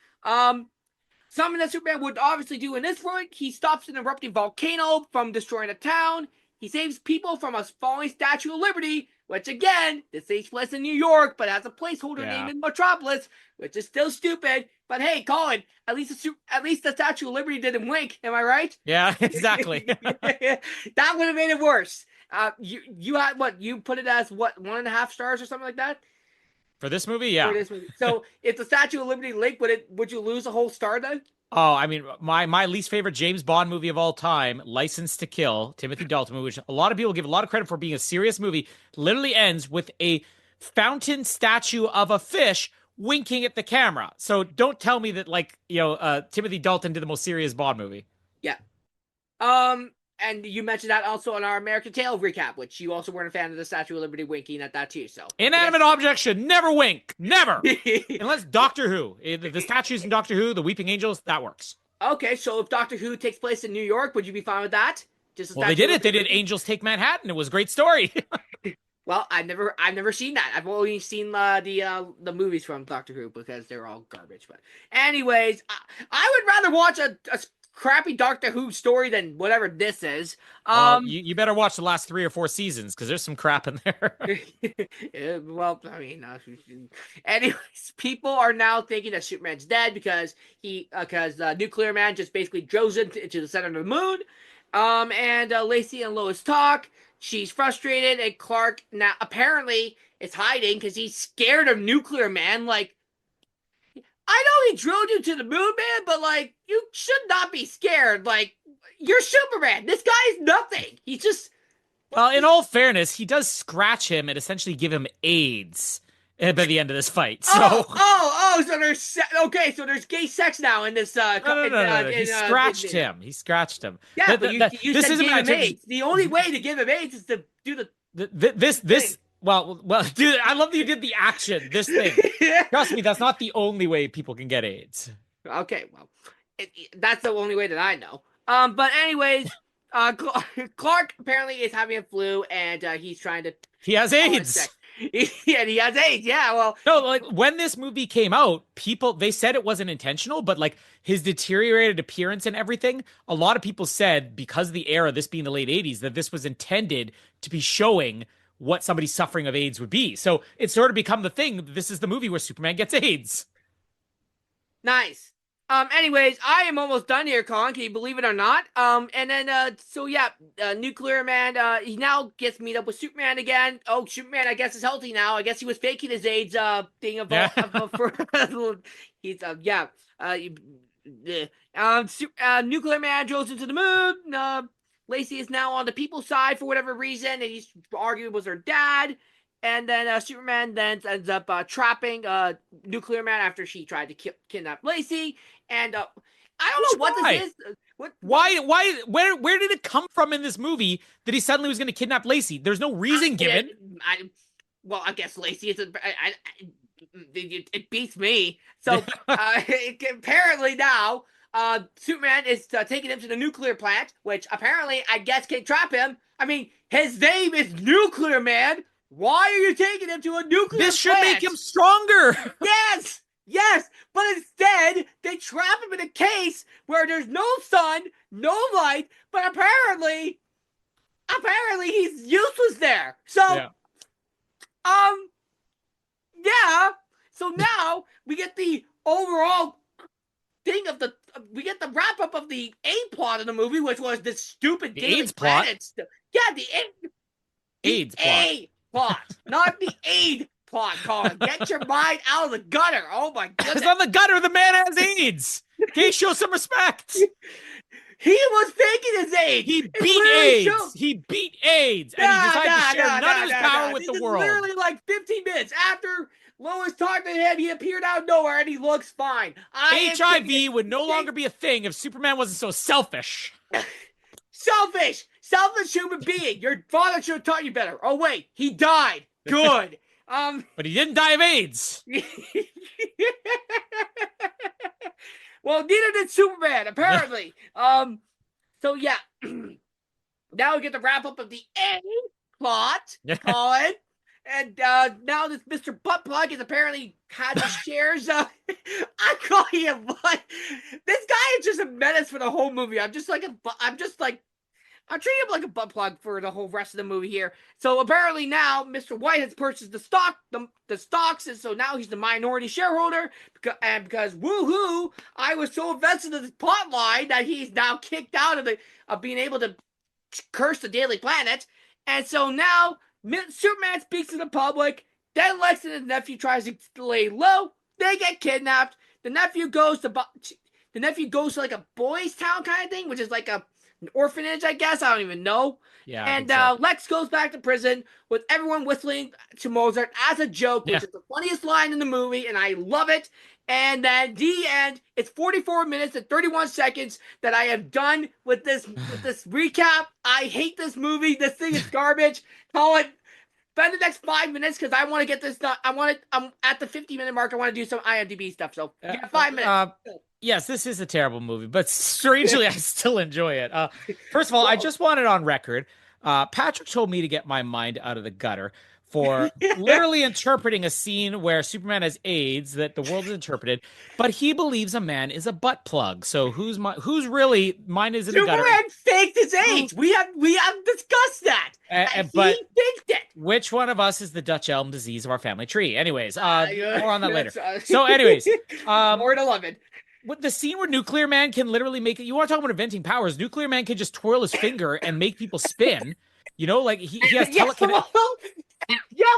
Something that Superman would obviously do in this point, he stops an erupting volcano from destroying a town. He saves people from a falling Statue of Liberty, which again, this takes place in New York, but has a placeholder name Yeah. in Metropolis, which is still stupid. But hey, Colin, at least the Statue of Liberty didn't wink. Am I right? Yeah, exactly. That would have made it worse. You had what? You put it as what, 1.5 stars or something like that For this movie, for yeah. this movie. So if the Statue of Liberty linked, would you lose a whole star then? Oh, I mean, my least favorite James Bond movie of all time, License to Kill, Timothy Dalton movie, which a lot of people give a lot of credit for being a serious movie, literally ends with a fountain statue of a fish winking at the camera. So don't tell me that, like, Timothy Dalton did the most serious Bond movie. Yeah. And you mentioned that also in our American Tail recap, which you also weren't a fan of the Statue of Liberty winking at that too. So Inanimate objects should never wink, never, I unless Doctor Who. The statues in Doctor Who, the Weeping Angels, that works. okay, so if Doctor Who takes place in New York, would you be fine with that? Just a Well, they Statue did of it. They Liberty did Angels Take Manhattan. It was a great story. Well, I've never seen that. I've only seen the movies from Doctor Who because they're all garbage. But anyways, I would rather watch a crappy Doctor Who story than whatever this is. Well, you better watch the last 3 or 4 seasons because there's some crap in there. Well, I mean, anyways, people are now thinking that Superman's dead because Nuclear Man just basically drove into the center of the moon. And Lacey and Lois talk. She's frustrated, and Clark now apparently is hiding because he's scared of Nuclear Man. Like, I know he drilled you to the moon, man, but like, you should not be scared. Like, you're Superman. This guy is nothing. He's just. Well, in all fairness, he does scratch him and essentially give him AIDS by the end of this fight. So So there's okay. So there's gay sex now in this. no. He scratched him. He scratched him. Yeah, but you this said isn't give him AIDS. The only way to give him AIDS is to do the. This. Well, dude, I love that you did the action. This thing. Trust me, that's not the only way people can get AIDS. Okay, well, that's the only way that I know. But anyways, Clark apparently is having a flu, and he's trying to. He has AIDS. Yeah, he has AIDS. Yeah, well, no, like when this movie came out, they said it wasn't intentional, but like his deteriorated appearance and everything, a lot of people said because of the era, this being the late '80s, that this was intended to be showing what somebody suffering of AIDS would be. So it's sort of become the thing. This is the movie where Superman gets AIDS. Nice. Anyways, I am almost done here, Colin. Can you believe it or not? And then, so yeah, Nuclear Man, he now gets to meet up with Superman again. Oh, Superman, I guess, is healthy now. I guess he was faking his AIDS, thing of, Yeah. he's, Nuclear Man goes into the moon. Lacey is now on the people's side for whatever reason, and he's arguing with her dad. And then Superman then ends up trapping Nuclear Man after she tried to kidnap Lacey. And I don't know what this is. Why? Where did it come from in this movie that he suddenly was going to kidnap Lacey? There's no reason given. I guess Lacey is it beats me. So apparently now Superman is taking him to the nuclear plant, which apparently I guess can trap him. I mean, his name is Nuclear Man. Why are you taking him to a nuclear plant? This should make him stronger. Yes, but instead they trap him in a case where there's no sun, no light, but apparently he's useless there. So, yeah. So now we get the overall thing we get the wrap up of the A plot of the movie, which was this stupid AIDS plot. Yeah, the AIDS plot, not the aid plot, Colin. Get your mind out of the gutter. Oh my goodness. It's on the gutter. The man has AIDS. Okay, show some respect. He was faking his AIDS. He beat AIDS. He beat AIDS. And he decided to share none of his power with the world. Literally like 15 minutes after Lois talked to him, he appeared out of nowhere and he looks fine. HIV would no longer be a thing if Superman wasn't so selfish. Selfish human being. Your father should have taught you better. Oh wait, he died. Good. But he didn't die of AIDS. Well, neither did Superman, apparently. So yeah. Now we get the wrap up of the A plot, Colin. And now this Mr. Buttplug is apparently had his shares. I call him what? This guy is just a menace for the whole movie. I'm just like I'm treating him like a butt plug for the whole rest of the movie here. So apparently now Mr. White has purchased the stocks, and so now he's the minority shareholder. Because woohoo, I was so invested in this plot line that he's now kicked out of being able to curse the Daily Planet, and so now Superman speaks to the public. Then Lex and his nephew tries to lay low. They get kidnapped. The nephew goes to like a boys' town kind of thing, which is like an orphanage, I guess. I don't even know. Yeah, I And think so. Lex goes back to prison with everyone whistling to Mozart as a joke, Yeah. which is the funniest line in the movie, and I love it. And then the end. It's 44 minutes and 31 seconds that I have done with this recap. I hate this movie. This thing is garbage. Colin, spend the next 5 minutes because I want to get this done. I'm at the 50-minute mark. I want to do some IMDb stuff. So you have 5 minutes. Yes, this is a terrible movie, but strangely, I still enjoy it. First of all, I just want it on record. Patrick told me to get my mind out of the gutter for literally interpreting a scene where Superman has AIDS that the world has interpreted, but he believes a man is a butt plug. So who's really mine is in the gutter? Superman faked his age. We have discussed that. And But he faked it. which one of us is the Dutch elm disease of our family tree? Anyways, more on that later. Yes, So, anyways, more at 11. with the scene where Nuclear Man can literally make it, you want to talk about inventing powers? Nuclear Man can just twirl his finger and make people spin. You know, like he has telekinetic.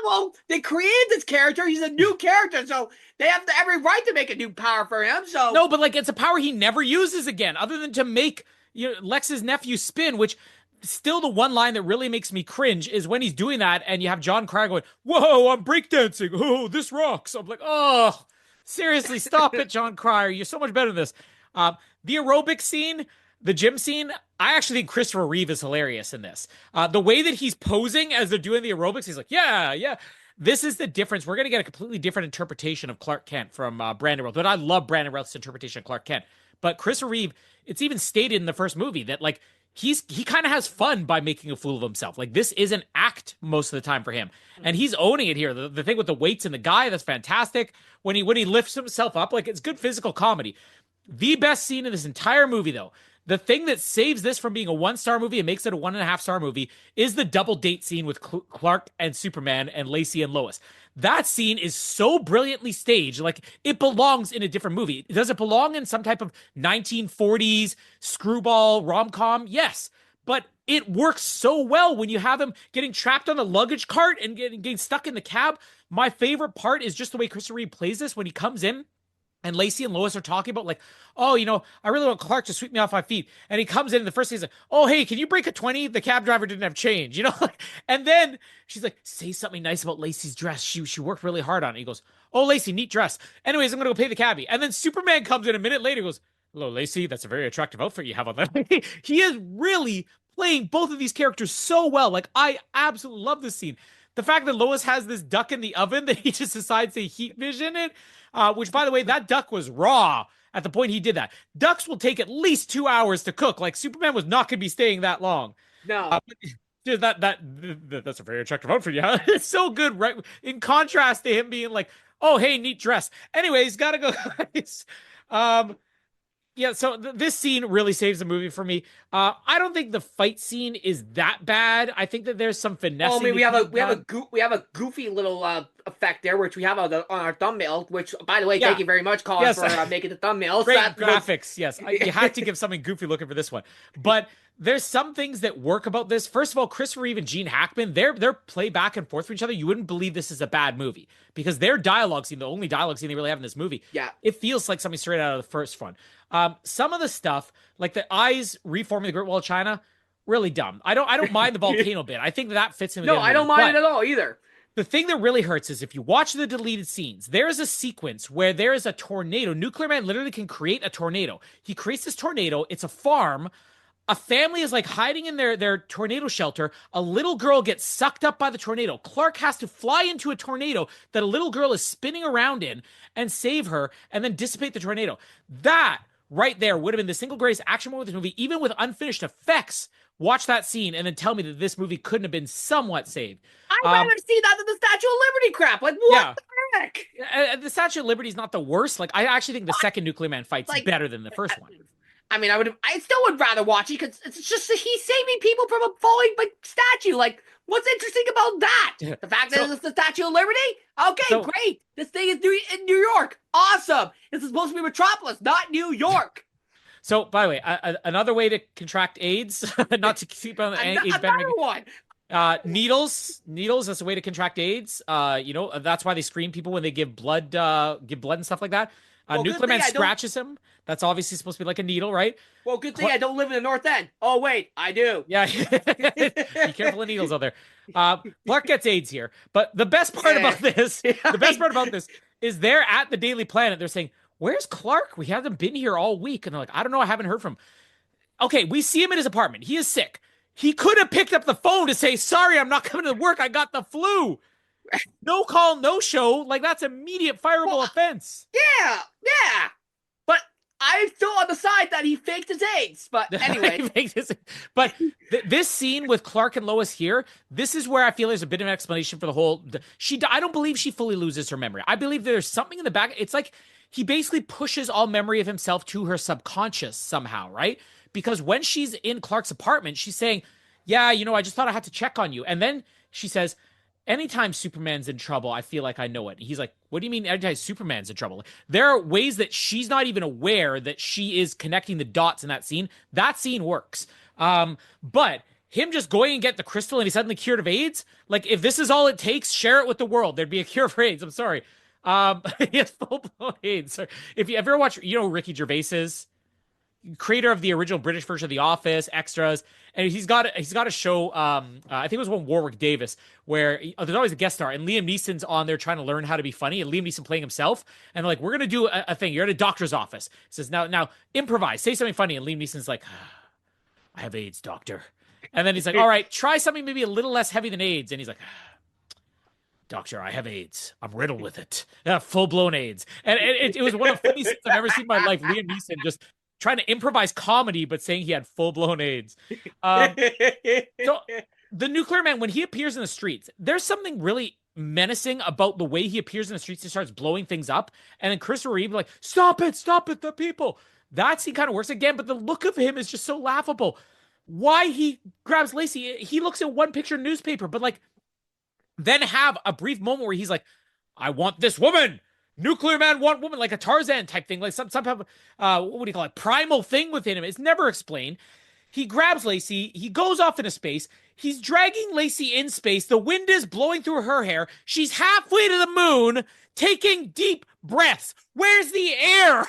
Well, they created this character. He's a new character, so they have every right to make a new power for him. So No, but like it's a power he never uses again, other than to make Lex's nephew spin, which still the one line that really makes me cringe is when he's doing that and you have John Cryer going, "Whoa, I'm breakdancing. Oh, this rocks." I'm like, oh, seriously, stop it, John Cryer. You're so much better than this. The aerobic scene, the gym scene, I actually think Christopher Reeve is hilarious in this. The way that he's posing as they're doing the aerobics, he's like, yeah, yeah. This is the difference. We're going to get a completely different interpretation of Clark Kent from Brandon Routh. But I love Brandon Routh's interpretation of Clark Kent. But Christopher Reeve, it's even stated in the first movie that like he kind of has fun by making a fool of himself. Like this is an act most of the time for him, and he's owning it here. The thing with the weights and the guy, that's fantastic. When he lifts himself up, like it's good physical comedy. The best scene in this entire movie, though, the thing that saves this from being a 1-star movie and makes it a 1.5-star movie is the double date scene with Clark and Superman and Lacey and Lois. That scene is so brilliantly staged. Like it belongs in a different movie. Does it belong in some type of 1940s screwball rom-com? Yes. But it works so well when you have him getting trapped on the luggage cart and getting stuck in the cab. My favorite part is just the way Christopher Reeve plays this when he comes in and Lacey and Lois are talking about like, oh, I really want Clark to sweep me off my feet. And he comes in and the first thing he's like, oh, hey, can you break a 20? The cab driver didn't have change, And then she's like, say something nice about Lacey's dress. She worked really hard on it. He goes, oh, Lacey, neat dress. Anyways, I'm going to go pay the cabbie. And then Superman comes in a minute later and goes, hello, Lacey. That's a very attractive outfit you have on that. He is really playing both of these characters so well. Like, I absolutely love this scene. The fact that Lois has this duck in the oven that he just decides to heat vision it, which, by the way, that duck was raw at the point he did that. Ducks will take at least 2 hours to cook. Like, Superman was not going to be staying that long. No. That's a very attractive outfit. Yeah, it's so good, right? In contrast to him being like, oh, hey, neat dress. Anyways, gotta go, guys. Yeah, so this scene really saves the movie for me. I don't think the fight scene is that bad. I think that there's some finesse. Oh, I mean, we have a goofy little effect there, which we have on our thumbnail. Which, by the way, thank you very much, Colin, for making the thumbnails. Great graphics. Yes, you had to give something goofy looking for this one. But there's some things that work about this. First of all, Christopher Reeve and Gene Hackman, their play back and forth from each other. You wouldn't believe this is a bad movie because their dialogue scene, the only dialogue scene they really have in this movie, it feels like something straight out of the first one. Some of the stuff, like the eyes reforming the Great Wall of China, really dumb. I don't mind the volcano bit. I think that fits in. No, I don't mind it at all either. The thing that really hurts is if you watch the deleted scenes, there's a sequence where there is a tornado. Nuclear Man literally can create a tornado. He creates this tornado. It's a farm. A family is like hiding in their tornado shelter. A little girl gets sucked up by the tornado. Clark has to fly into a tornado that a little girl is spinning around in and save her and then dissipate the tornado. That right there would have been the single greatest action moment of this movie, even with unfinished effects. Watch that scene and then tell me that this movie couldn't have been somewhat saved. I'd rather see that than the Statue of Liberty crap. Like, what the heck? The Statue of Liberty is not the worst. Like, I actually think the second Nuclear Man fight's better than the first one. I mean, I still would rather watch it because it's just that he's saving people from a falling like statue. Like, what's interesting about that? The fact that So, it's the Statue of Liberty? Okay, so, great. This thing is in New York. Awesome. This is supposed to be Metropolis, not New York. so, by the way, another way to contract AIDS, not to keep on the AIDS Another bandwagon, one. needles. That's a way to contract AIDS. That's why they screen people when they give blood and stuff like that. Well, good Nuclear thing Man I don't. scratches him. That's obviously supposed to be like a needle, right? Well, good thing Cl- I don't live in the North End. Oh wait, I do. yeah, be careful of needles out there. Clark gets AIDS here, but Yeah. the best part about this is they're at the Daily Planet. They're saying, "Where's Clark? We haven't been here all week," and they're like, "I don't know. I haven't heard from him." Okay, we see him in his apartment. He is sick. He could have picked up the phone to say, "Sorry, I'm not coming to work. I got the flu." No call, no show. Like that's immediate Well, fireable offense. yeah, yeah. But I'm still on the side that he faked his AIDS. But anyway, But this scene with Clark and Lois here, this is where I feel there's a bit of an explanation for the whole. I don't believe she fully loses her memory. I believe there's something in the back. It's like he basically pushes all memory of himself to her subconscious somehow, right? Because when she's in Clark's apartment, she's saying, "Yeah, I just thought I had to check on you," and then she says, anytime Superman's in trouble, I feel like I know it. He's like, what do you mean anytime Superman's in trouble? There are ways that she's not even aware that she is connecting the dots in that scene. That scene works. But him just going and get the crystal and he's suddenly cured of AIDS, like if this is all it takes, share it with the world. There'd be a cure for AIDS. I'm sorry. He has full-blown AIDS. If you ever watch, Ricky Gervais is? Creator of the original British version of The Office, extras, and he's got a show. I think it was one Warwick Davis where there's always a guest star, and Liam Neeson's on there trying to learn how to be funny, and Liam Neeson playing himself, and they're like, we're gonna do a thing. You're at a doctor's office. He says now improvise, say something funny, and Liam Neeson's like, I have AIDS, doctor, and then he's like, all right, try something maybe a little less heavy than AIDS, and he's like. Doctor, I have AIDS. I'm riddled with it. Full blown AIDS. And it was one of the funniest things I've ever seen in my life. Liam Neeson just trying to improvise comedy, but saying he had full blown AIDS. So the Nuclear Man, when he appears in the streets, there's something really menacing about the way he appears in the streets and starts blowing things up. And then Christopher Reeve like, stop it, the people. That scene kind of works again, but the look of him is just so laughable. Why he grabs Lacey, he looks at one picture in the newspaper, but like then have a brief moment where he's like, I want this woman. Nuclear Man want woman, like a Tarzan type thing, like some type of what do you call it, primal thing within him. It's never explained. He grabs Lacey. He goes off into space. He's dragging Lacey in space. The wind is blowing through her hair. She's halfway to the moon, taking deep breaths. Where's the air?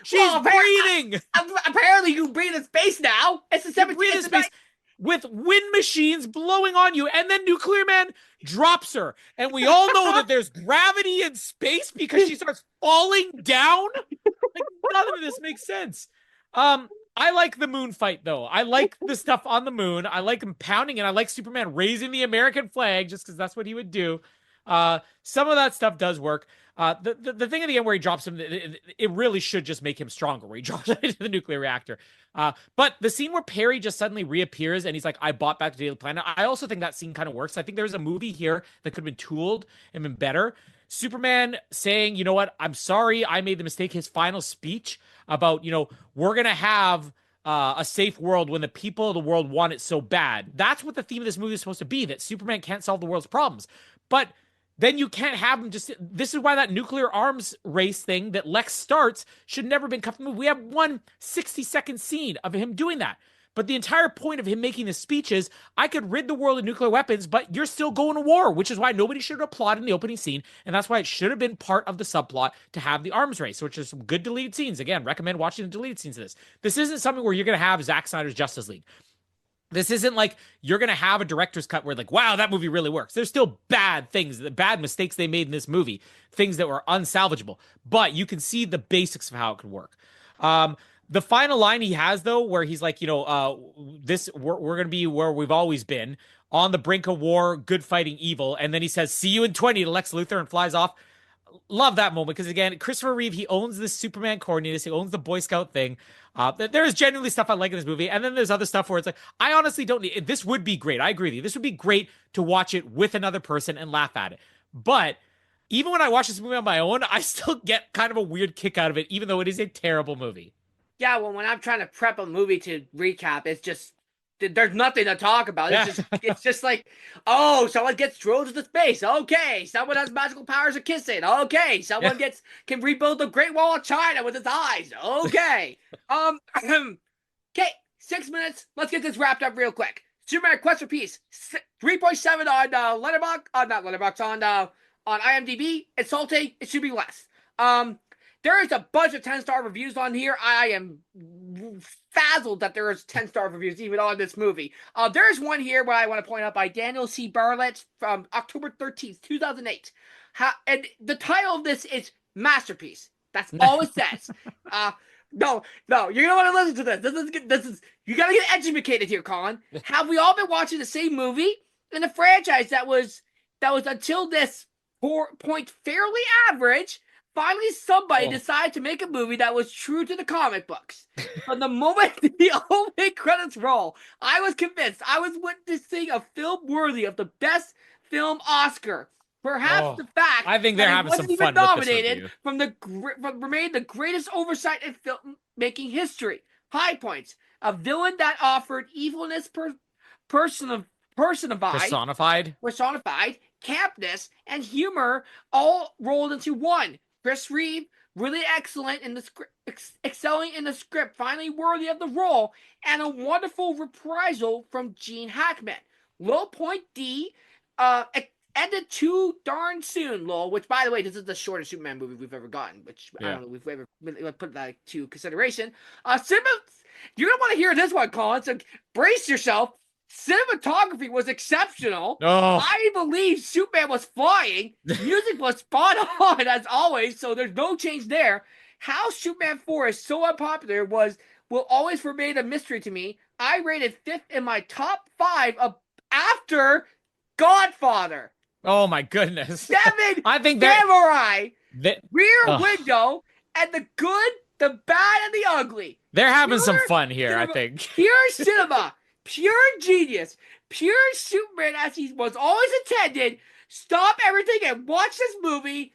She's well, breathing. Apparently, you breathe in space now. It's the 17th space with wind machines blowing on you, and then Nuclear Man drops her, and we all know that there's gravity in space because she starts falling down. Like none of this makes sense. I like the moon fight though. I like the stuff on the moon. I like him pounding, and I like Superman raising the American flag just because that's what he would do. Some of that stuff does work. The thing at the end where he drops him, it really should just make him stronger. Where he drops into the nuclear reactor. But the scene where Perry just suddenly reappears and he's like, "I bought back the Daily Planet." I also think that scene kind of works. I think there's a movie here that could have been tooled and been better. Superman saying, "You know what? I'm sorry, I made the mistake." His final speech about, we're gonna have a safe world when the people of the world want it so bad. That's what the theme of this movie is supposed to be. That Superman can't solve the world's problems, but then you can't have him just. This is why that nuclear arms race thing that Lex starts should never been cut from the movie. We have one 60-second scene of him doing that. But the entire point of him making this speech is, I could rid the world of nuclear weapons, but you're still going to war, which is why nobody should have applauded in the opening scene. And that's why it should have been part of the subplot to have the arms race, which is some good deleted scenes. Again, recommend watching the deleted scenes of this. This isn't something where you're going to have Zack Snyder's Justice League. This isn't like you're going to have a director's cut where like, wow, that movie really works. There's still bad things, the bad mistakes they made in this movie, things that were unsalvageable, but you can see the basics of how it could work. The final line he has though, where he's like, we're going to be where we've always been, on the brink of war, good fighting evil. And then he says, see you in 20 to Lex Luthor and flies off. Love that moment because again, Christopher Reeve, he owns this Superman coordinator, he owns the Boy Scout thing. There is genuinely stuff I like in this movie, and then there's other stuff where it's like, I honestly don't need. This would be great. I agree with you. This would be great to watch it with another person and laugh at it. But even when I watch this movie on my own, I still get kind of a weird kick out of it, even though it is a terrible movie. Yeah, well, when I'm trying to prep a movie to recap, it's just there's nothing to talk about. Yeah. It's just like, oh, someone gets drilled into space. Okay, someone has magical powers of kissing. Okay, Yeah. someone can rebuild the Great Wall of China with his eyes. Okay, um, okay, 6 minutes. Let's get this wrapped up real quick. Superman Quest for Peace, 3.7 on Letterboxd, not Letterboxd, on IMDb. It's salty. It should be less. Um, there is a bunch of 10-star reviews on here. I am frazzled that there is 10-star reviews even on this movie. There's one here where I want to point out by Daniel C. Bartlett from October 13th, 2008. And the title of this is Masterpiece. That's all it says. No, no, you're gonna want to listen to this. This is you gotta get educated here, Colin. Have we all been watching the same movie in a franchise that was until this point fairly average? Finally, somebody Oh. decided to make a movie that was true to the comic books. From the moment the opening credits roll, I was convinced I was witnessing a film worthy of the best film Oscar. Perhaps Oh, the fact I think that they're it having some wasn't even fun with this nominated review. remained the greatest oversight in filmmaking history. High points: a villain that offered evilness person personified, Personified. personified, campness, and humor all rolled into one. Chris Reeve, really excellent in the script, excelling in the script, finally worthy of the role, and a wonderful reprisal from Gene Hackman. Low point D, uh, ended too darn soon, lol. Which, by the way, this is the shortest Superman movie we've ever gotten. Which I Yeah. don't know if we've ever put that to consideration. You're gonna want to hear this one, Colin. So brace yourself. Cinematography was exceptional. Oh. I believe Superman was flying. Music was spot on as always, so there's no change there. How Superman 4 is so unpopular will always remain a mystery to me. I rated fifth in my top five of after Godfather, Oh my goodness. Seven I think Samurai, they Rear ugh. Window, and the good, the bad, and the ugly. They're having some Pure fun here, I cinema, think. pure cinema, pure genius, pure Superman as he was always intended. Stop everything and watch this movie.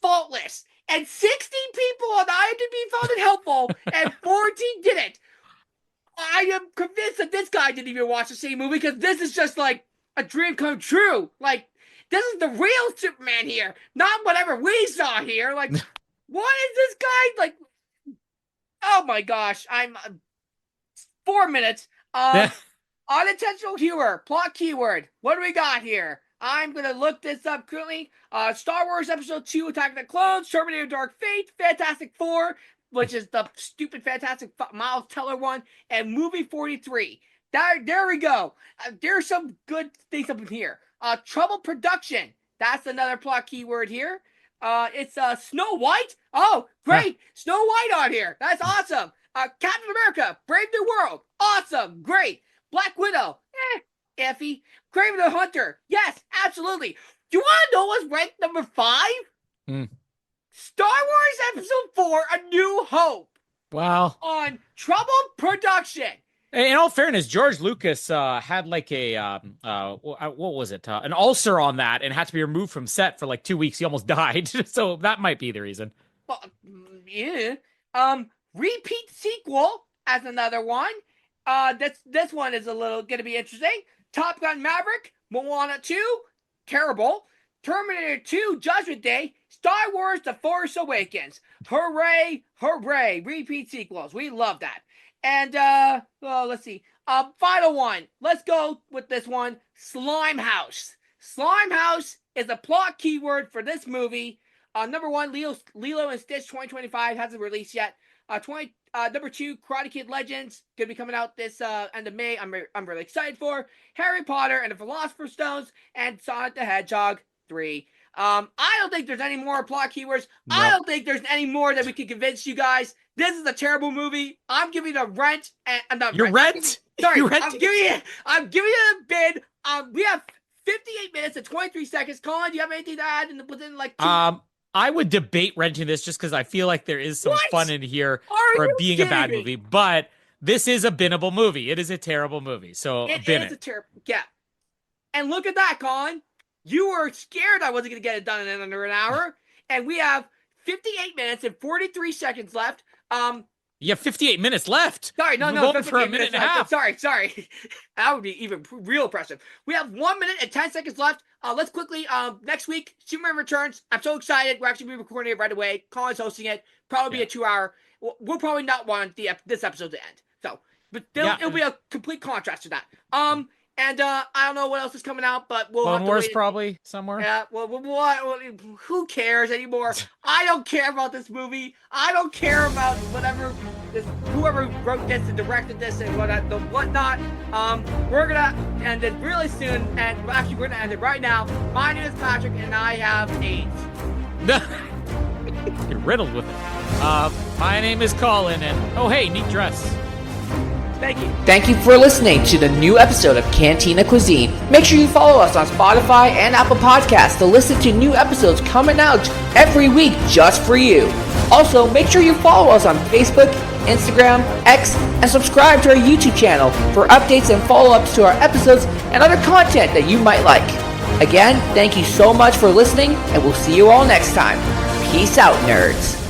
Faultless. And 16 people on IMDb found it helpful, and 14 didn't. I am convinced that this guy didn't even watch the same movie because this is just like a dream come true. Like, this is the real Superman here, not whatever we saw here. Like, what is this guy? Like, oh my gosh, I'm 4 minutes. Unintentional humor, plot keyword. What do we got here? I'm gonna look this up currently. Star Wars Episode 2: Attack of the Clones, Terminator: Dark Fate, Fantastic Four, which is the stupid Fantastic Miles Teller one, and Movie 43. There we go. There's some good things up in here. Trouble Production. That's another plot keyword here. It's Snow White. Oh, great, Snow White on here. That's awesome. Captain America: Brave New World. Awesome, great. Black Widow, iffy. Kraven the Hunter, yes, absolutely. Do you want to know what's ranked number 5? Hmm. Star Wars Episode 4: A New Hope Well, on Troubled Production. in all fairness, George Lucas had like a what was it? An ulcer on that and had to be removed from set for like 2 weeks. He almost died, so that might be the reason. Well, yeah. Repeat sequel as another one. This one is a little gonna be interesting. Top Gun Maverick, Moana 2, terrible. Terminator 2, Judgment Day, Star Wars: The Force Awakens. Hooray, hooray, repeat sequels. We love that. And well, let's see. Final one. Let's go with this one. Slime House. Slime House is a plot keyword for this movie. Number one, Lilo and Stitch 2025 hasn't released yet. Number two, Karate Kid Legends gonna be coming out this end of May. I'm really excited for Harry Potter and the Philosopher's Stones and Sonic the Hedgehog 3. I don't think there's any more plot keywords. I Nope. don't think there's any more that we can convince you guys. This is a terrible movie. I'm giving it a rent. And I'm not Your rent? Sorry, Your rent? I'm giving it a bid. We have 58 minutes and 23 seconds. Colin, do you have anything to add within like two? I would debate renting this just because I feel like there is some fun What? in here Are for it you being a kidding bad me? movie, but this is a binnable movie. It is a terrible movie, so It bin is a it. terrible. Yeah. And look at that, Colin. You were scared I wasn't going to get it done in under an hour. And we have 58 minutes and 43 seconds left. You have 58 minutes left. Sorry, no, We're no, going for a minute and a half. Sorry. That would be even real impressive. We have 1 minute and 10 seconds left. Let's quickly, next week, Superman Returns. I'm so excited. We're actually be recording it right away. Colin's hosting it. Probably be a 2-hour. We'll probably not want this episode to end. So, but it'll be a complete contrast to that. And I don't know what else is coming out, but we'll Clone have to Wars wait. probably somewhere. Yeah, well, who cares anymore? I don't care about this movie. I don't care about whoever wrote this and directed this and whatnot. We're gonna end it really soon, and actually we're gonna end it right now. My name is Patrick, and I have AIDS. You're riddled with it. My name is Colin, and oh hey, neat dress. Thank you. Thank you for listening to the new episode of Cantina Cuisine. Make sure you follow us on Spotify and Apple Podcasts to listen to new episodes coming out every week just for you. Also, make sure you follow us on Facebook, Instagram, X, and subscribe to our YouTube channel for updates and follow-ups to our episodes and other content that you might like. Again, thank you so much for listening, and we'll see you all next time. Peace out, nerds.